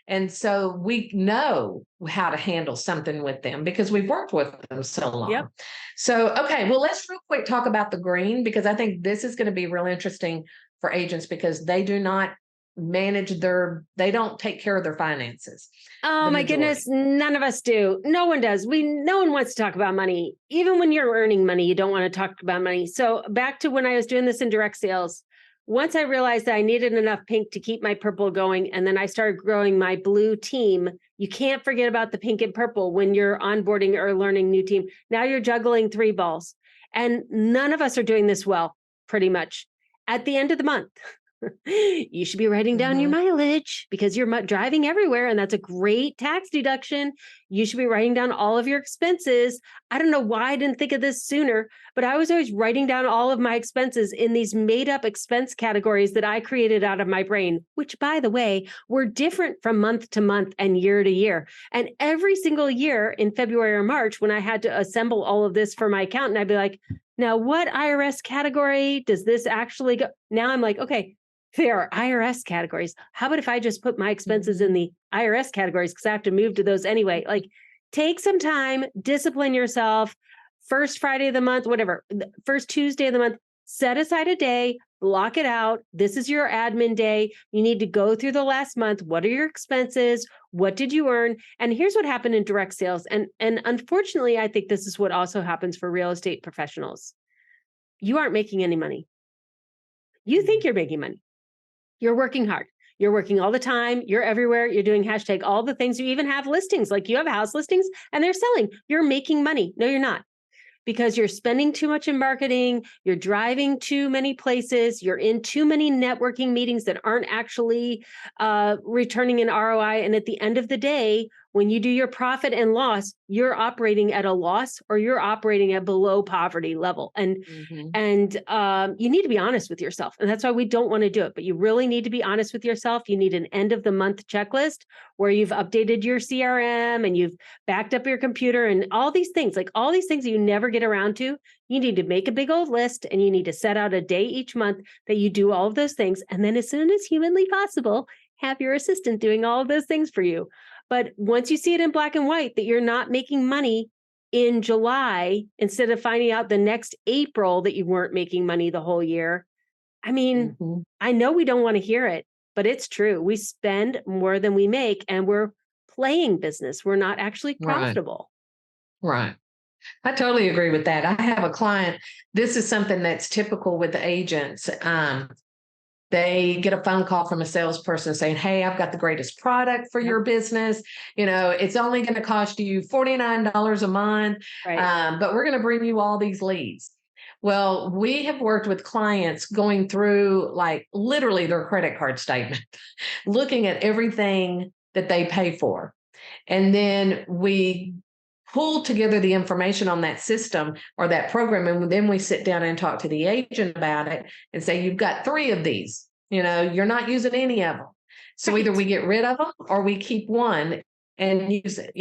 and so we know how to handle something with them because we've worked with them so long. So, okay, well, let's real quick talk about the green, because I think this is going to be real interesting for agents because they do not they don't take care of their finances. Oh my goodness, none of us do. No one does. No one wants to talk about money. Even when you're earning money, you don't want to talk about money. So back to when I was doing this in direct sales, once I realized that I needed enough pink to keep my purple going, and then I started growing my blue team, you can't forget about the pink and purple when you're onboarding or learning new team. Now you're juggling 3 balls. And none of us are doing this well, pretty much. At the end of the month, you should be writing down your mileage because you're driving everywhere. And that's a great tax deduction. You should be writing down all of your expenses. I don't know why I didn't think of this sooner, but I was always writing down all of my expenses in these made up expense categories that I created out of my brain, which by the way, were different from month to month and year to year. And every single year in February or March, when I had to assemble all of this for my accountant, I'd be like, now what IRS category does this actually go? Now I'm like, okay, there are IRS categories. How about if I just put my expenses in the IRS categories because I have to move to those anyway? Like, take some time, discipline yourself. First Friday of the month, whatever, first Tuesday of the month, set aside a day, block it out. This is your admin day. You need to go through the last month. What are your expenses? What did you earn? And here's what happened in direct sales. And unfortunately, I think this is what also happens for real estate professionals. You aren't making any money. You think you're making money. You're working hard. You're working all the time. You're everywhere. You're doing hashtag all the things. You even have listings, like you have house listings and they're selling. You're making money. No, you're not. Because you're spending too much in marketing. You're driving too many places. You're in too many networking meetings that aren't actually returning an ROI. And at the end of the day, when you do your profit and loss, you're operating at a loss or you're operating at below poverty level. And you need to be honest with yourself. And that's why we don't want to do it. But you really need to be honest with yourself. You need an end of the month checklist where you've updated your CRM and you've backed up your computer and all these things, like all these things that you never get around to. You need to make a big old list and you need to set out a day each month that you do all of those things. And then as soon as humanly possible, have your assistant doing all of those things for you. But once you see it in black and white that you're not making money in July, instead of finding out the next April that you weren't making money the whole year, I mean, I know we don't want to hear it, but it's true. We spend more than we make and we're playing business. We're not actually profitable. Right. I totally agree with that. I have a client. This is something that's typical with the agents. They get a phone call from a salesperson saying, hey, I've got the greatest product for your business. It's only going to cost you $49 a month, but we're going to bring you all these leads. Well, we have worked with clients going through like literally their credit card statement, looking at everything that they pay for. And then we pull together the information on that system or that program. And then we sit down and talk to the agent about it and say, you've got 3 of these, you're not using any of them. So either we get rid of them or we keep one and use it,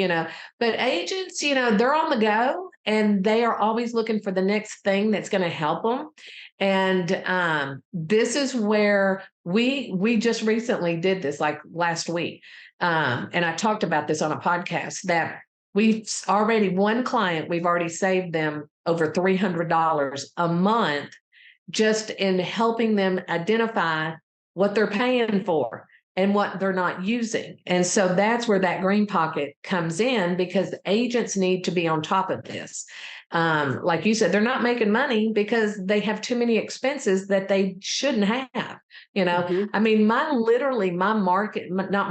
but agents, they're on the go and they are always looking for the next thing that's going to help them. And this is where we just recently did this, like last week. And I talked about this on a podcast that we've already, one client, we've already saved them over $300 a month just in helping them identify what they're paying for and what they're not using. And so that's where that green pocket comes in, because agents need to be on top of this. Like you said, they're not making money because they have too many expenses that they shouldn't have. I mean, not my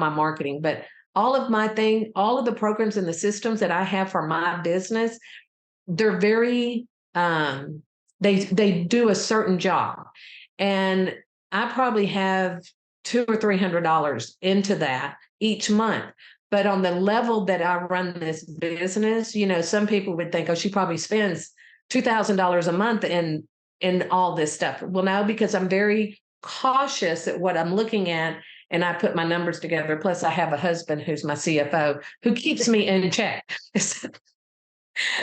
marketing, but all of the programs and the systems that I have for my business, they're very, they do a certain job. And I probably have $200 or $300 into that each month. But on the level that I run this business, some people would think, oh, she probably spends $2,000 a month in all this stuff. Well, no, because I'm very cautious at what I'm looking at, and I put my numbers together. Plus, I have a husband who's my CFO who keeps me in check.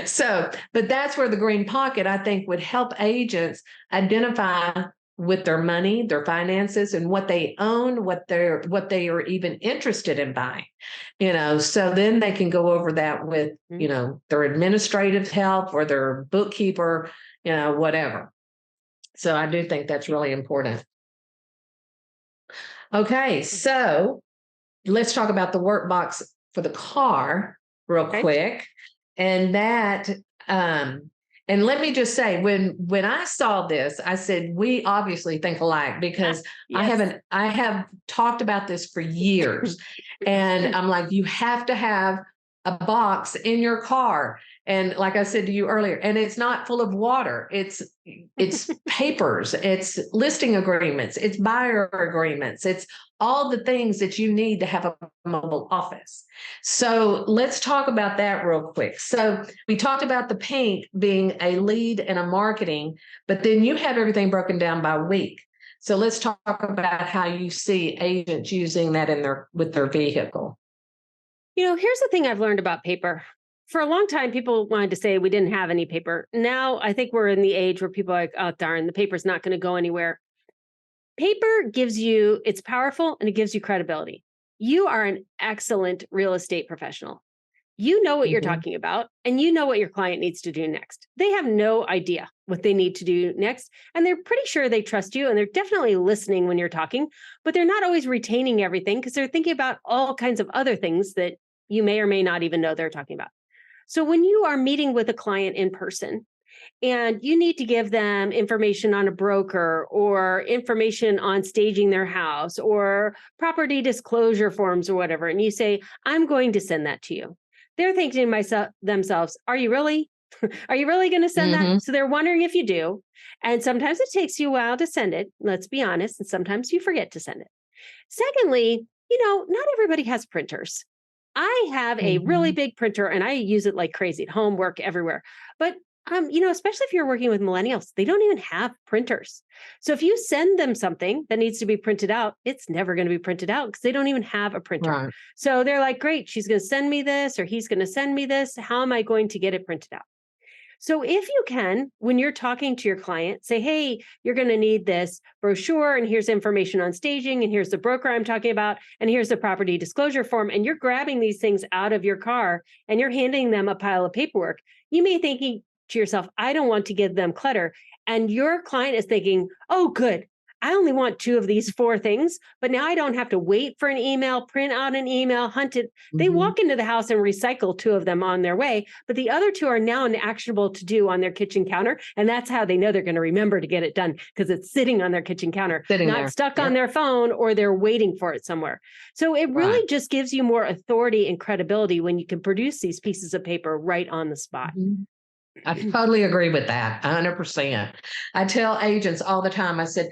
So, but that's where the green pocket, I think, would help agents identify with their money, their finances, and what they own, what they are even interested in buying, so then they can go over that with, their administrative help or their bookkeeper, whatever. So I do think that's really important. Okay. So let's talk about the workbox for the car real quick. And that, and let me just say, when I saw this, I said, we obviously think alike, because Yes. I have talked about this for years. And I'm like, you have to have a box in your car. And like I said to you earlier, and it's not full of water. It's papers, it's listing agreements, it's buyer agreements, it's all the things that you need to have a mobile office. So let's talk about that real quick. So we talked about the pink being a lead and a marketing, but then you have everything broken down by week. So let's talk about how you see agents using that with their vehicle. Here's the thing I've learned about paper. For a long time, people wanted to say we didn't have any paper. Now I think we're in the age where people are like, oh, darn, the paper's not going to go anywhere. Paper it's powerful and it gives you credibility. You are an excellent real estate professional. You know what you're talking about, and you know what your client needs to do next. They have no idea what they need to do next, and they're pretty sure they trust you, and they're definitely listening when you're talking, but they're not always retaining everything because they're thinking about all kinds of other things that you may or may not even know they're talking about. So when you are meeting with a client in person, and you need to give them information on a broker or information on staging their house or property disclosure forms or whatever, and you say, I'm going to send that to you. They're thinking to themselves, are you really? Are you really going to send that? So they're wondering if you do. And sometimes it takes you a while to send it. Let's be honest. And sometimes you forget to send it. Secondly, not everybody has printers. I have a really big printer and I use it like crazy at home, work, everywhere. But especially if you're working with millennials, they don't even have printers. So if you send them something that needs to be printed out, it's never going to be printed out because they don't even have a printer. Right. So they're like, great, she's going to send me this or he's going to send me this. How am I going to get it printed out? So if you can, when you're talking to your client, say, hey, you're going to need this brochure, and here's information on staging, and here's the broker I'm talking about, and here's the property disclosure form, and you're grabbing these things out of your car, and you're handing them a pile of paperwork. You may think to yourself, I don't want to give them clutter. And your client is thinking, oh, good. I only want 2 of these 4 things, but now I don't have to wait for an email, print out an email, hunt it. They walk into the house and recycle 2 of them on their way, but the other 2 are now actionable to do on their kitchen counter. And that's how they know they're going to remember to get it done, because it's sitting on their kitchen counter, not stuck on their phone, or they're waiting for it somewhere. So it really just gives you more authority and credibility when you can produce these pieces of paper right on the spot. I totally agree with that, 100%. I tell agents all the time, I said,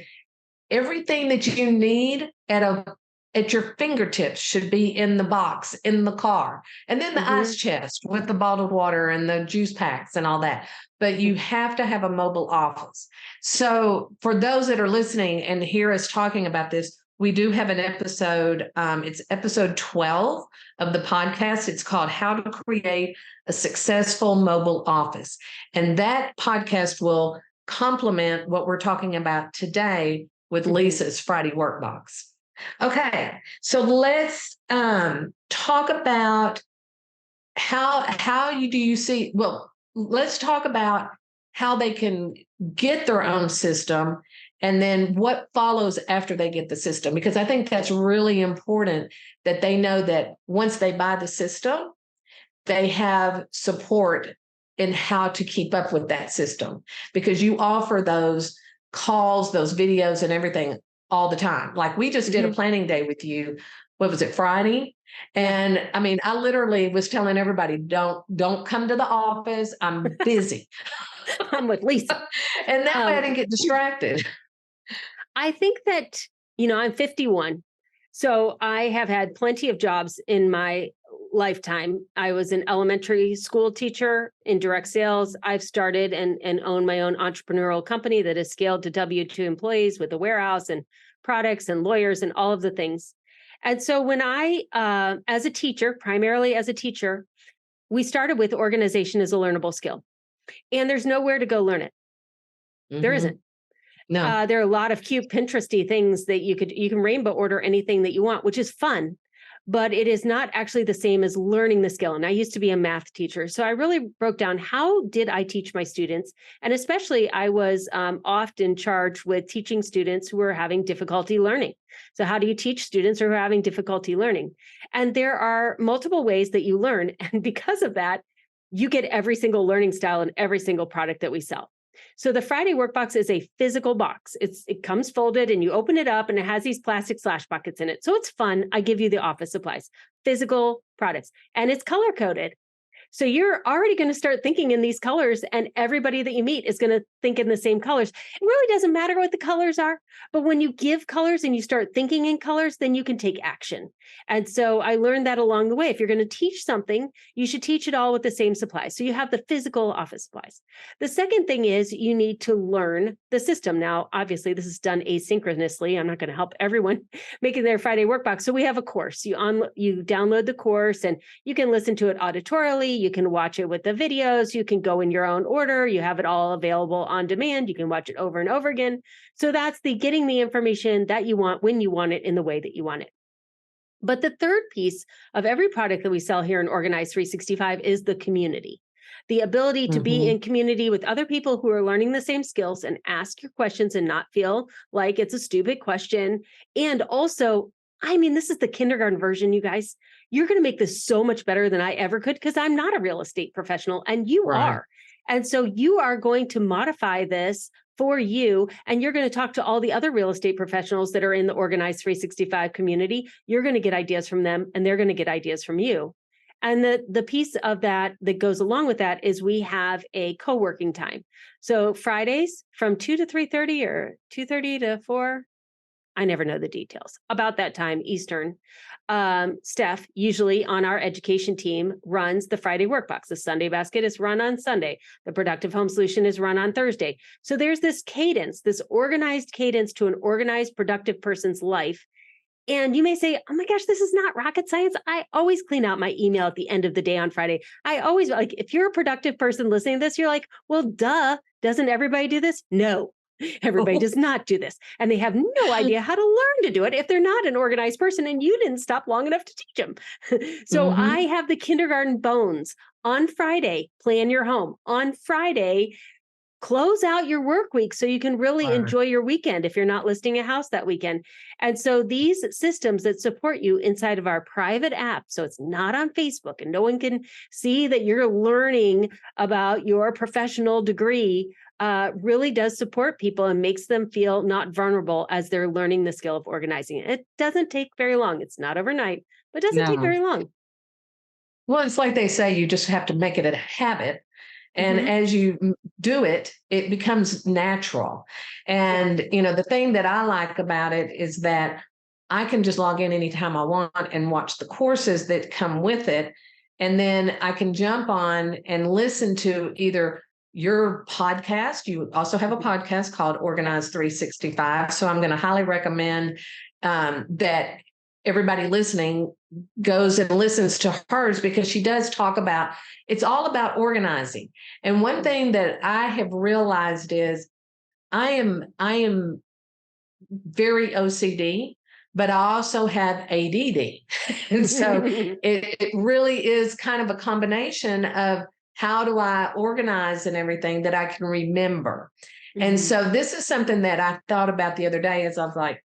everything that you need at at your fingertips should be in the box, in the car. And then the ice chest with the bottled water and the juice packs and all that. But you have to have a mobile office. So for those that are listening and hear us talking about this, we do have an episode. It's episode 12 of the podcast. It's called How to Create a Successful Mobile Office. And that podcast will complement what we're talking about today with Lisa's Friday Workbox. Okay, so let's talk about how do you see, well, let's talk about how they can get their own system and then what follows after they get the system, because I think that's really important that they know that once they buy the system, they have support in how to keep up with that system, because you offer those calls, those videos and everything all the time. Like we just did a planning day with you. What was it, Friday? And I mean, I literally was telling everybody, don't come to the office. I'm busy. I'm with Lisa. And that way I didn't get distracted. I think that, I'm 51. So I have had plenty of jobs in my lifetime. I was an elementary school teacher in direct sales. I've started and owned my own entrepreneurial company that has scaled to W-2 employees with a warehouse and products and lawyers and all of the things. And so when I, as a teacher, primarily as a teacher, we started with organization as a learnable skill. And there's nowhere to go learn it. There isn't. No. There are a lot of cute Pinteresty things that you can rainbow order anything that you want, which is fun, but it is not actually the same as learning the skill. And I used to be a math teacher. So I really broke down, how did I teach my students? And especially I was often charged with teaching students who were having difficulty learning. So how do you teach students who are having difficulty learning? And there are multiple ways that you learn. And because of that, you get every single learning style in every single product that we sell. So the Friday Workbox is a physical box. It comes folded and you open it up and it has these plastic slash buckets in it. So it's fun. I give you the office supplies, physical products, and it's color coded. So you're already going to start thinking in these colors, and everybody that you meet is going to think in the same colors. It really doesn't matter what the colors are, but when you give colors and you start thinking in colors, then you can take action. And so I learned that along the way. If you're going to teach something, you should teach it all with the same supplies. So you have the physical office supplies. The second thing is you need to learn the system. Now, obviously, this is done asynchronously. I'm not going to help everyone making their Friday Workbox. So we have a course. You download the course and you can listen to it auditorily. You can watch it with the videos. You can go in your own order. You have it all available on demand. You can watch it over and over again. So that's the getting the information that you want when you want it in the way that you want it. But the third piece of every product that we sell here in Organize 365 is the community. The ability to be in community with other people who are learning the same skills and ask your questions and not feel like it's a stupid question. And also, I mean, this is the kindergarten version, you guys. You're going to make this so much better than I ever could, because I'm not a real estate professional and you are. And so you are going to modify this for you, and you're going to talk to all the other real estate professionals that are in the Organize 365 community. You're going to get ideas from them, and they're going to get ideas from you. And the piece of that goes along with that is we have a co-working time. So Fridays from 2 to 3:30 or 2:30 to 4. I never know the details about that time, Eastern. Steph, usually on our education team, runs the Friday Workbox. The Sunday Basket is run on Sunday. The Productive Home Solution is run on Thursday. So there's this cadence, this organized cadence to an organized, productive person's life. And you may say, oh my gosh, this is not rocket science. I always clean out my email at the end of the day on Friday. I always, like, if you're a productive person listening to this, you're like, well, duh, doesn't everybody do this? No. Everybody does not do this. And they have no idea how to learn to do it if they're not an organized person and you didn't stop long enough to teach them. So I have the kindergarten bones. On Friday, plan your home. On Friday, close out your work week so you can really enjoy your weekend if you're not listing a house that weekend. And so these systems that support you inside of our private app, so it's not on Facebook and no one can see that you're learning about your professional degree, really does support people and makes them feel not vulnerable as they're learning the skill of organizing. It doesn't take very long. It's not overnight, but it doesn't take very long. Well, it's like they say, you just have to make it a habit. And as you do it, it becomes natural. And, the thing that I like about it is that I can just log in anytime I want and watch the courses that come with it. And then I can jump on and listen to either your podcast. You also have a podcast called Organize 365. So I'm going to highly recommend that everybody listening goes and listens to hers, because she does talk about, it's all about organizing. And one thing that I have realized is I am very OCD, but I also have ADD. And so it really is kind of a combination of how do I organize and everything that I can remember. And so this is something that I thought about the other day, as I was like,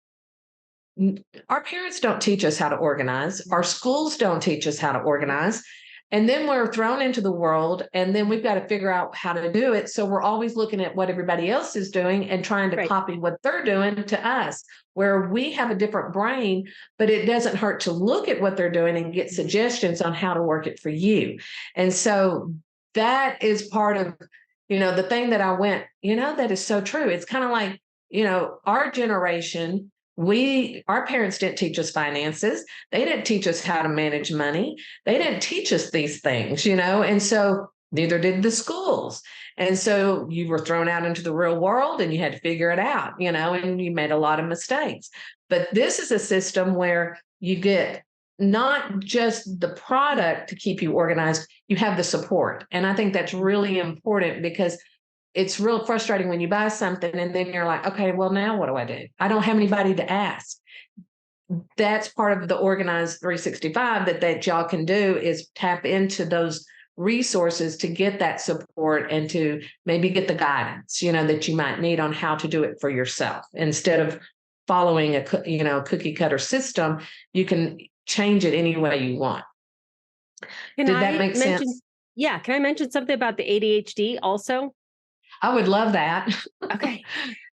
our parents don't teach us how to organize. Our schools don't teach us how to organize. And then we're thrown into the world, and then we've got to figure out how to do it. So we're always looking at what everybody else is doing and trying to Right. copy what they're doing to us, where we have a different brain, but it doesn't hurt to look at what they're doing and get suggestions on how to work it for you. And so that is part of, the thing that I went, that is so true. It's kind of like, our generation, our parents didn't teach us finances. They didn't teach us how to manage money. They didn't teach us these things, and so neither did the schools. And so you were thrown out into the real world and you had to figure it out, and you made a lot of mistakes. But this is a system where you get not just the product to keep you organized, you have the support. And I think that's really important, because it's real frustrating when you buy something and then you're like, okay, well, now what do I do? I don't have anybody to ask. That's part of the Organized 365 that y'all can do, is tap into those resources to get that support and to maybe get the guidance, that you might need on how to do it for yourself. Instead of following a cookie cutter system, you can change it any way you want. Did that make sense? Yeah. Can I mention something about the ADHD also? I would love that. Okay.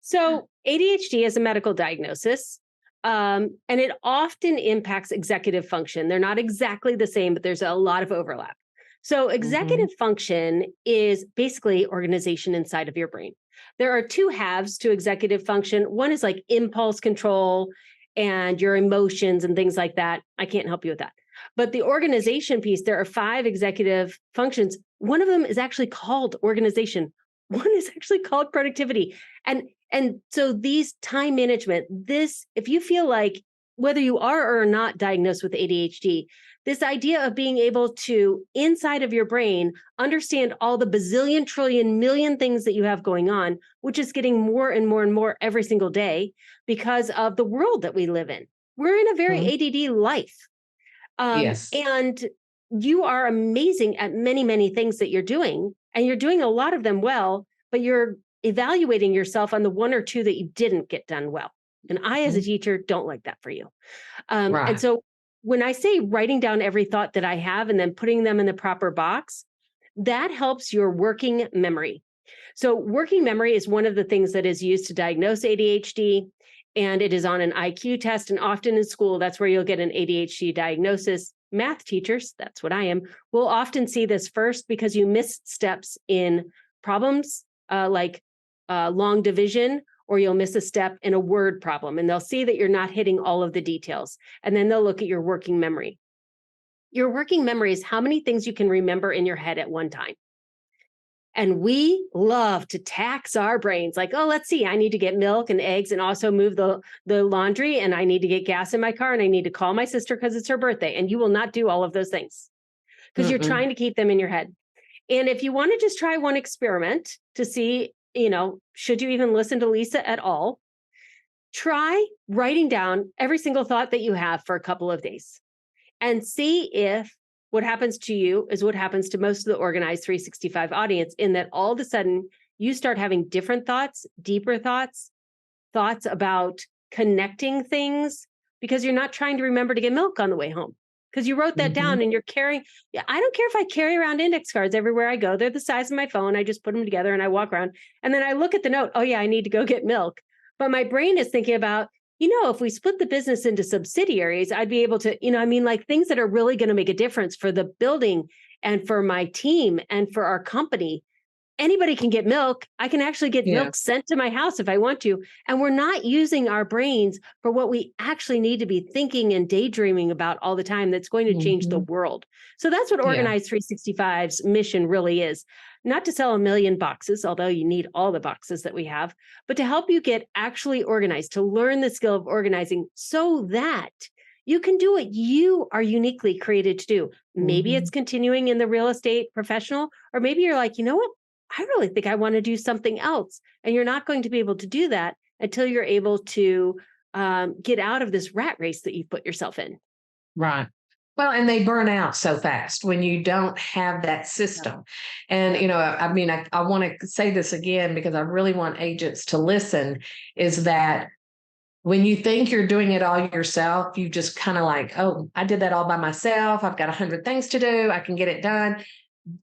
So ADHD is a medical diagnosis, and it often impacts executive function. They're not exactly the same, but there's a lot of overlap. So executive function is basically organization inside of your brain. There are two halves to executive function. One is like impulse control and your emotions and things like that. I can't help you with that. But the organization piece, there are 5 executive functions. One of them is actually called organization. One is actually called productivity. And so these time management, if you feel like, whether you are or not diagnosed with ADHD, this idea of being able to, inside of your brain, understand all the bazillion, trillion, million things that you have going on, which is getting more and more and more every single day because of the world that we live in. We're in a very ADD life. Yes. And you are amazing at many, many things that you're doing, and you're doing a lot of them well, but you're evaluating yourself on the 1 or 2 that you didn't get done well. And I, as a teacher, don't like that for you. Right. And so when I say writing down every thought that I have and then putting them in the proper box, that helps your working memory. So working memory is one of the things that is used to diagnose ADHD, and it is on an IQ test. And often in school, that's where you'll get an ADHD diagnosis. Math teachers, that's what I am, will often see this first because you miss steps in problems like long division, or you'll miss a step in a word problem, and they'll see that you're not hitting all of the details. And then they'll look at your working memory. Your working memory is how many things you can remember in your head at one time. And we love to tax our brains like, oh, let's see, I need to get milk and eggs and also move the laundry, and I need to get gas in my car, and I need to call my sister because it's her birthday. And you will not do all of those things because you're trying to keep them in your head. And if you want to just try one experiment to see, should you even listen to Lisa at all, try writing down every single thought that you have for a couple of days and see if what happens to you is what happens to most of the Organized 365 audience, in that all of a sudden you start having different thoughts, deeper thoughts about connecting things, because you're not trying to remember to get milk on the way home because you wrote that down and you're carrying. I don't care if I carry around index cards everywhere I go. They're the size of my phone. I just put them together and I walk around, and then I look at the note. Oh yeah, I need to go get milk. But my brain is thinking about, if we split the business into subsidiaries, I'd be able to, like things that are really going to make a difference for the building and for my team and for our company. anybody can get milk. I can actually get Yeah. milk sent to my house if I want to. And we're not using our brains for what we actually need to be thinking and daydreaming about all the time that's going to change the Mhm. world. So that's what Yeah. Organize 365's mission really is. Not to sell a million boxes, although you need all the boxes that we have, but to help you get actually organized, to learn the skill of organizing so that you can do what you are uniquely created to do. Maybe it's Mhm. continuing in the real estate professional, or maybe you're like, you know what? I really think I want to do something else. And you're not going to be able to do that until you're able to get out of this rat race that you've put yourself in. Right. Well, and they burn out so fast when you don't have that Yep. system. And, Yep. I mean, I want to say this again because I really want agents to listen is that when you think you're doing it all yourself, you just kind of like, oh, I did that all by myself. I've got 100 things to do. I can get it done.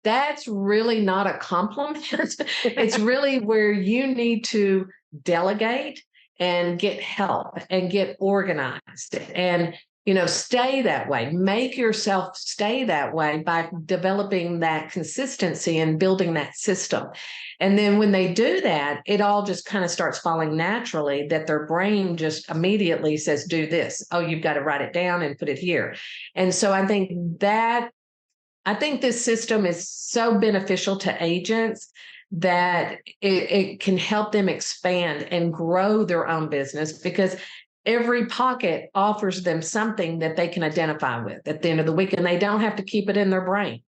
That's really not a compliment. It's really where you need to delegate and get help and get organized and stay that way. Make yourself stay that way by developing that consistency and building that system. And then when they do that, it all just kind of starts falling naturally that their brain just immediately says, do this. Oh, you've got to write it down and put it here. And so I think this system is so beneficial to agents that it can help them expand and grow their own business because every pocket offers them something that they can identify with at the end of the week, and they don't have to keep it in their brain.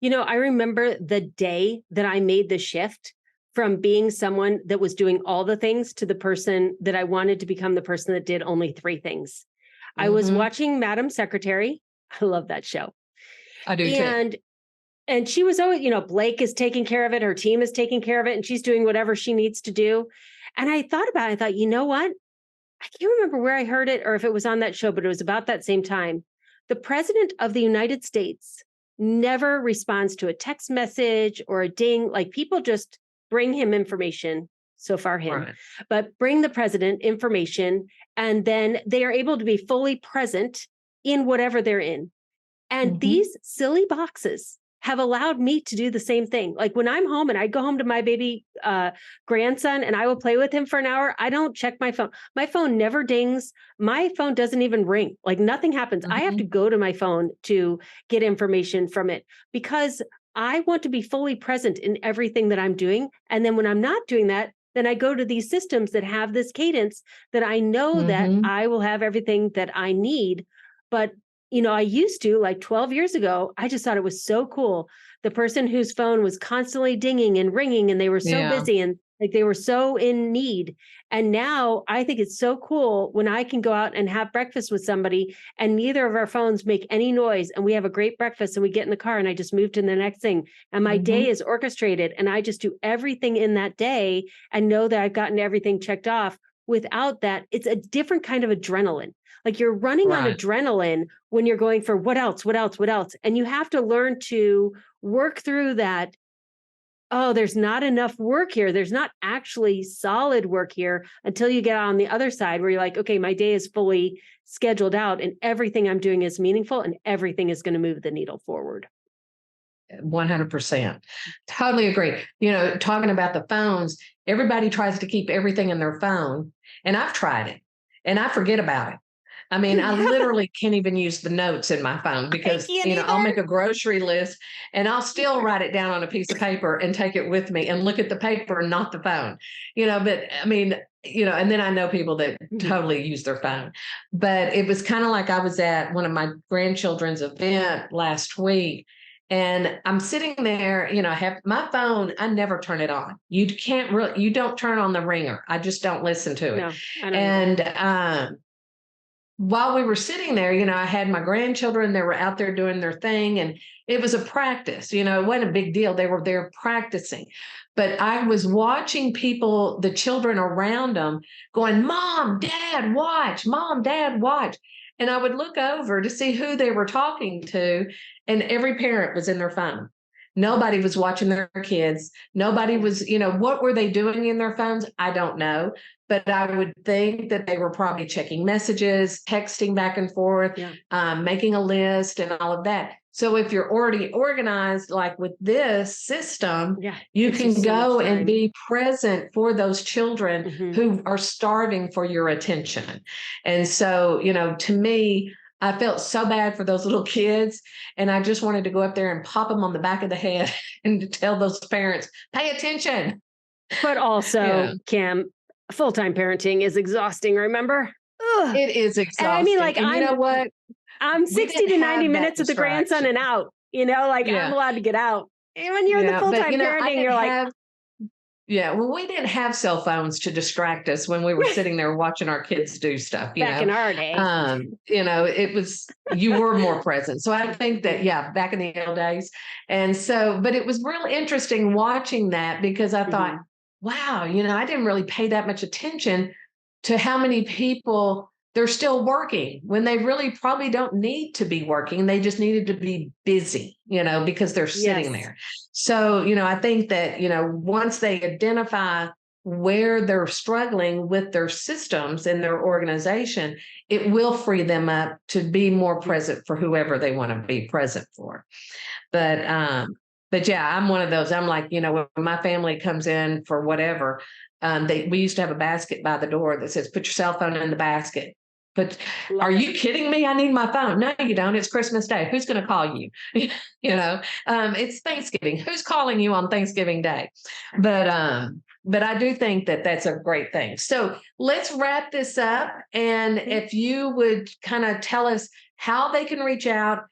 I remember the day that I made the shift from being someone that was doing all the things to the person that I wanted to become the person that did only three things. I was Hmm. watching Madam Secretary. I love that show. I do too. And she was always, Blake is taking care of it, her team is taking care of it, and she's doing whatever she needs to do. And I thought about it, I thought, you know what? I can't remember where I heard it or if it was on that show, but it was about that same time. The president of the United States never responds to a text message or a ding. Like people just bring him information, so far him, Right. but bring the president information, and then they are able to be fully present in whatever they're in. And Hmm. these silly boxes have allowed me to do the same thing. Like when I'm home and I go home to my baby grandson and I will play with him for an hour, I don't check my phone. My phone never dings. My phone doesn't even ring. Like nothing happens. I have to Hmm. go to my phone to get information from it because I want to be fully present in everything that I'm doing. And then when I'm not doing that, then I go to these systems that have this cadence that I know that Hmm. I will have everything that I need. But I used to like 12 years ago, I just thought it was so cool. The person whose phone was constantly dinging and ringing and they were so Yeah. busy and like they were so in need. And now I think it's so cool when I can go out and have breakfast with somebody and neither of our phones make any noise and we have a great breakfast and we get in the car and I just move to the next thing and my day Hmm. is orchestrated and I just do everything in that day and know that I've gotten everything checked off. Without that, it's a different kind of adrenaline. Like you're running on Right. adrenaline when you're going for what else, what else, what else. And you have to learn to work through that. Oh, there's not enough work here. There's not actually solid work here until you get on the other side where you're like, okay, my day is fully scheduled out and everything I'm doing is meaningful and everything is going to move the needle forward. 100%. Totally agree. Talking about the phones, everybody tries to keep everything in their phone, and I've tried it, and I forget about it. I mean, I Yeah, literally can't even use the notes in my phone I because, can't I'll either. make a grocery list and I'll still write it down on a piece of paper and take it with me and look at the paper and not the phone, but I mean, and then I know people that Mhm. totally use their phone. But it was kind of like I was at one of my grandchildren's event last week and I'm sitting there, I have my phone, I never turn it on. You don't turn on the ringer. I just don't listen to it. No, I don't either. And while we were sitting there, I had my grandchildren, they were out there doing their thing, and it was a practice, it wasn't a big deal. They were there practicing. But I was watching people, the children around them, going, Mom, Dad, watch, Mom, Dad, watch. And I would look over to see who they were talking to, and every parent was in their phone. Nobody was watching their kids. Nobody Yeah. was, what were they doing in their phones? I don't know. But I would think that they were probably checking messages, texting back and forth, Yeah. making a list, and all of that. So if you're already organized, like with this system, you gives can so go much and time. be present for those children who are starving for your attention. And so, to me, I felt so bad for those little kids. And I just wanted to go up there and pop them on the back of the head and to tell those parents, pay attention. But also, Kim, full-time parenting is exhausting, remember? Ugh. It is exhausting. And I mean, like, and you know what? I'm 60 to 90 minutes with the grandson and out, I'm allowed to get out. And when you're in the full-time parenting, you're like, well, we didn't have cell phones to distract us when we were sitting there watching our kids do stuff. Back in our day, it was, you were more present. So I think that, back in the old days. And so, but it was really interesting watching that, because I thought, wow, I didn't really pay that much attention to how many people they're still working when they really probably don't need to be working. They just needed to be busy, because they're sitting there. So, I think that, once they identify where they're struggling with their systems and their organization, it will free them up to be more present for whoever they want to be present for. But yeah, I'm one of those. I'm like, when my family comes in for whatever, we used to have a basket by the door that says, put your cell phone in the basket. But are you kidding me? I need my phone. No, you don't. It's Christmas Day. Who's going to call you? It's Thanksgiving. Who's calling you on Thanksgiving Day? But I do think that that's a great thing. So let's wrap this up. And if you would kind of tell us how they can reach out,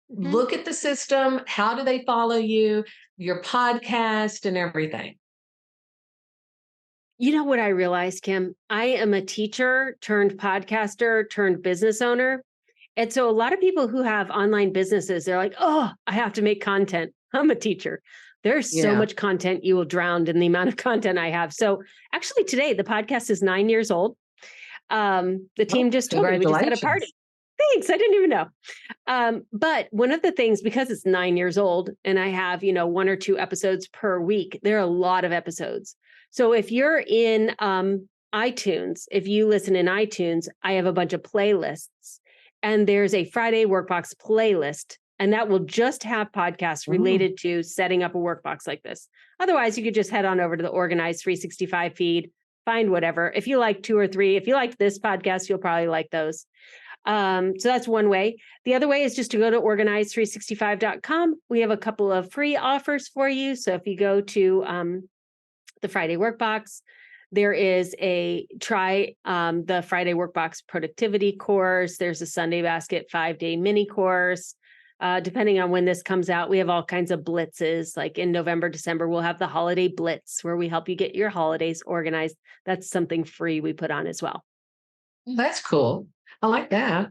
look at the system, how do they follow you, your podcast and everything. You know what I realized, Kim? I am a teacher turned podcaster turned business owner. And so a lot of people who have online businesses, they're like, oh, I have to make content. I'm a teacher. There's so much content, you will drown in the amount of content I have. So actually today, the podcast is 9 years old. The team just told me we just had a party. Thanks. I didn't even know. But one of the things, because it's 9 years old and I have, 1 or 2 episodes per week, there are a lot of episodes. So if you're in iTunes, if you listen in iTunes, I have a bunch of playlists, and there's a Friday Workbox playlist, and that will just have podcasts related to setting up a workbox like this. Otherwise, you could just head on over to the Organize 365 feed, find whatever. If you like 2 or 3, if you liked this podcast, you'll probably like those. So that's one way. The other way is just to go to organize365.com. We have a couple of free offers for you. So if you go to the Friday Workbox, there is a try the Friday Workbox productivity course. There's a Sunday Basket 5-day mini course. Depending on when this comes out, we have all kinds of blitzes. Like in November, December, we'll have the holiday blitz where we help you get your holidays organized. That's something free we put on as well. That's cool. I like that.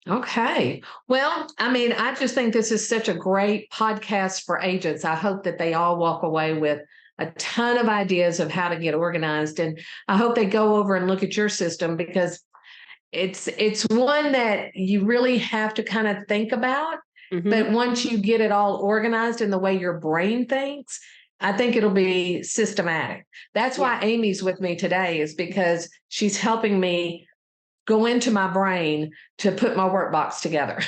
Okay. Well, I just think this is such a great podcast for agents. I hope that they all walk away with a ton of ideas of how to get organized. And I hope they go over and look at your system, because it's one that you really have to kind of think about. But once you get it all organized in the way your brain thinks, I think it'll be systematic. That's why Amy's with me today, is because she's helping me go into my brain to put my workbox together.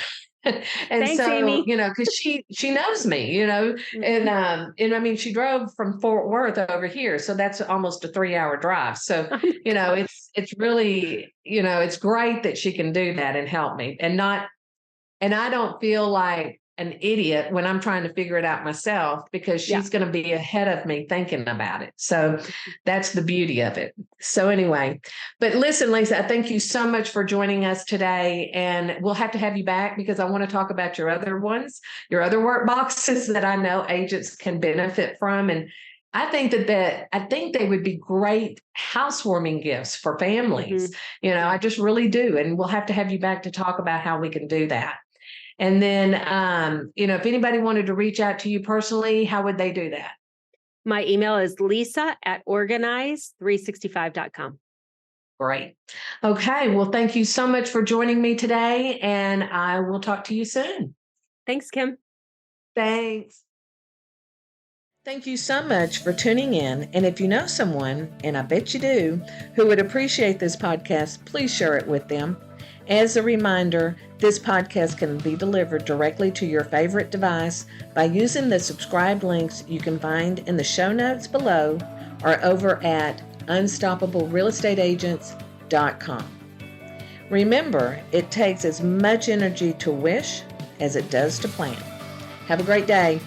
And Thanks, so, Amy. because she knows me, and she drove from Fort Worth over here. So that's almost a 3-hour drive. So, it's really, it's great that she can do that and help me, and I don't feel like an idiot when I'm trying to figure it out myself, because she's going to be ahead of me thinking about it. So that's the beauty of it. So anyway, but listen, Lisa, thank you so much for joining us today. And we'll have to have you back, because I want to talk about your other ones, your other work boxes that I know agents can benefit from. And I think I think they would be great housewarming gifts for families. I just really do. And we'll have to have you back to talk about how we can do that. And then, if anybody wanted to reach out to you personally, how would they do that? My email is lisa@organize365.com. Great. Okay. Well, thank you so much for joining me today, and I will talk to you soon. Thanks, Kim. Thanks. Thank you so much for tuning in. And if you know someone, and I bet you do, who would appreciate this podcast, please share it with them. As a reminder, this podcast can be delivered directly to your favorite device by using the subscribe links you can find in the show notes below or over at unstoppablerealestateagents.com. Remember, it takes as much energy to wish as it does to plan. Have a great day.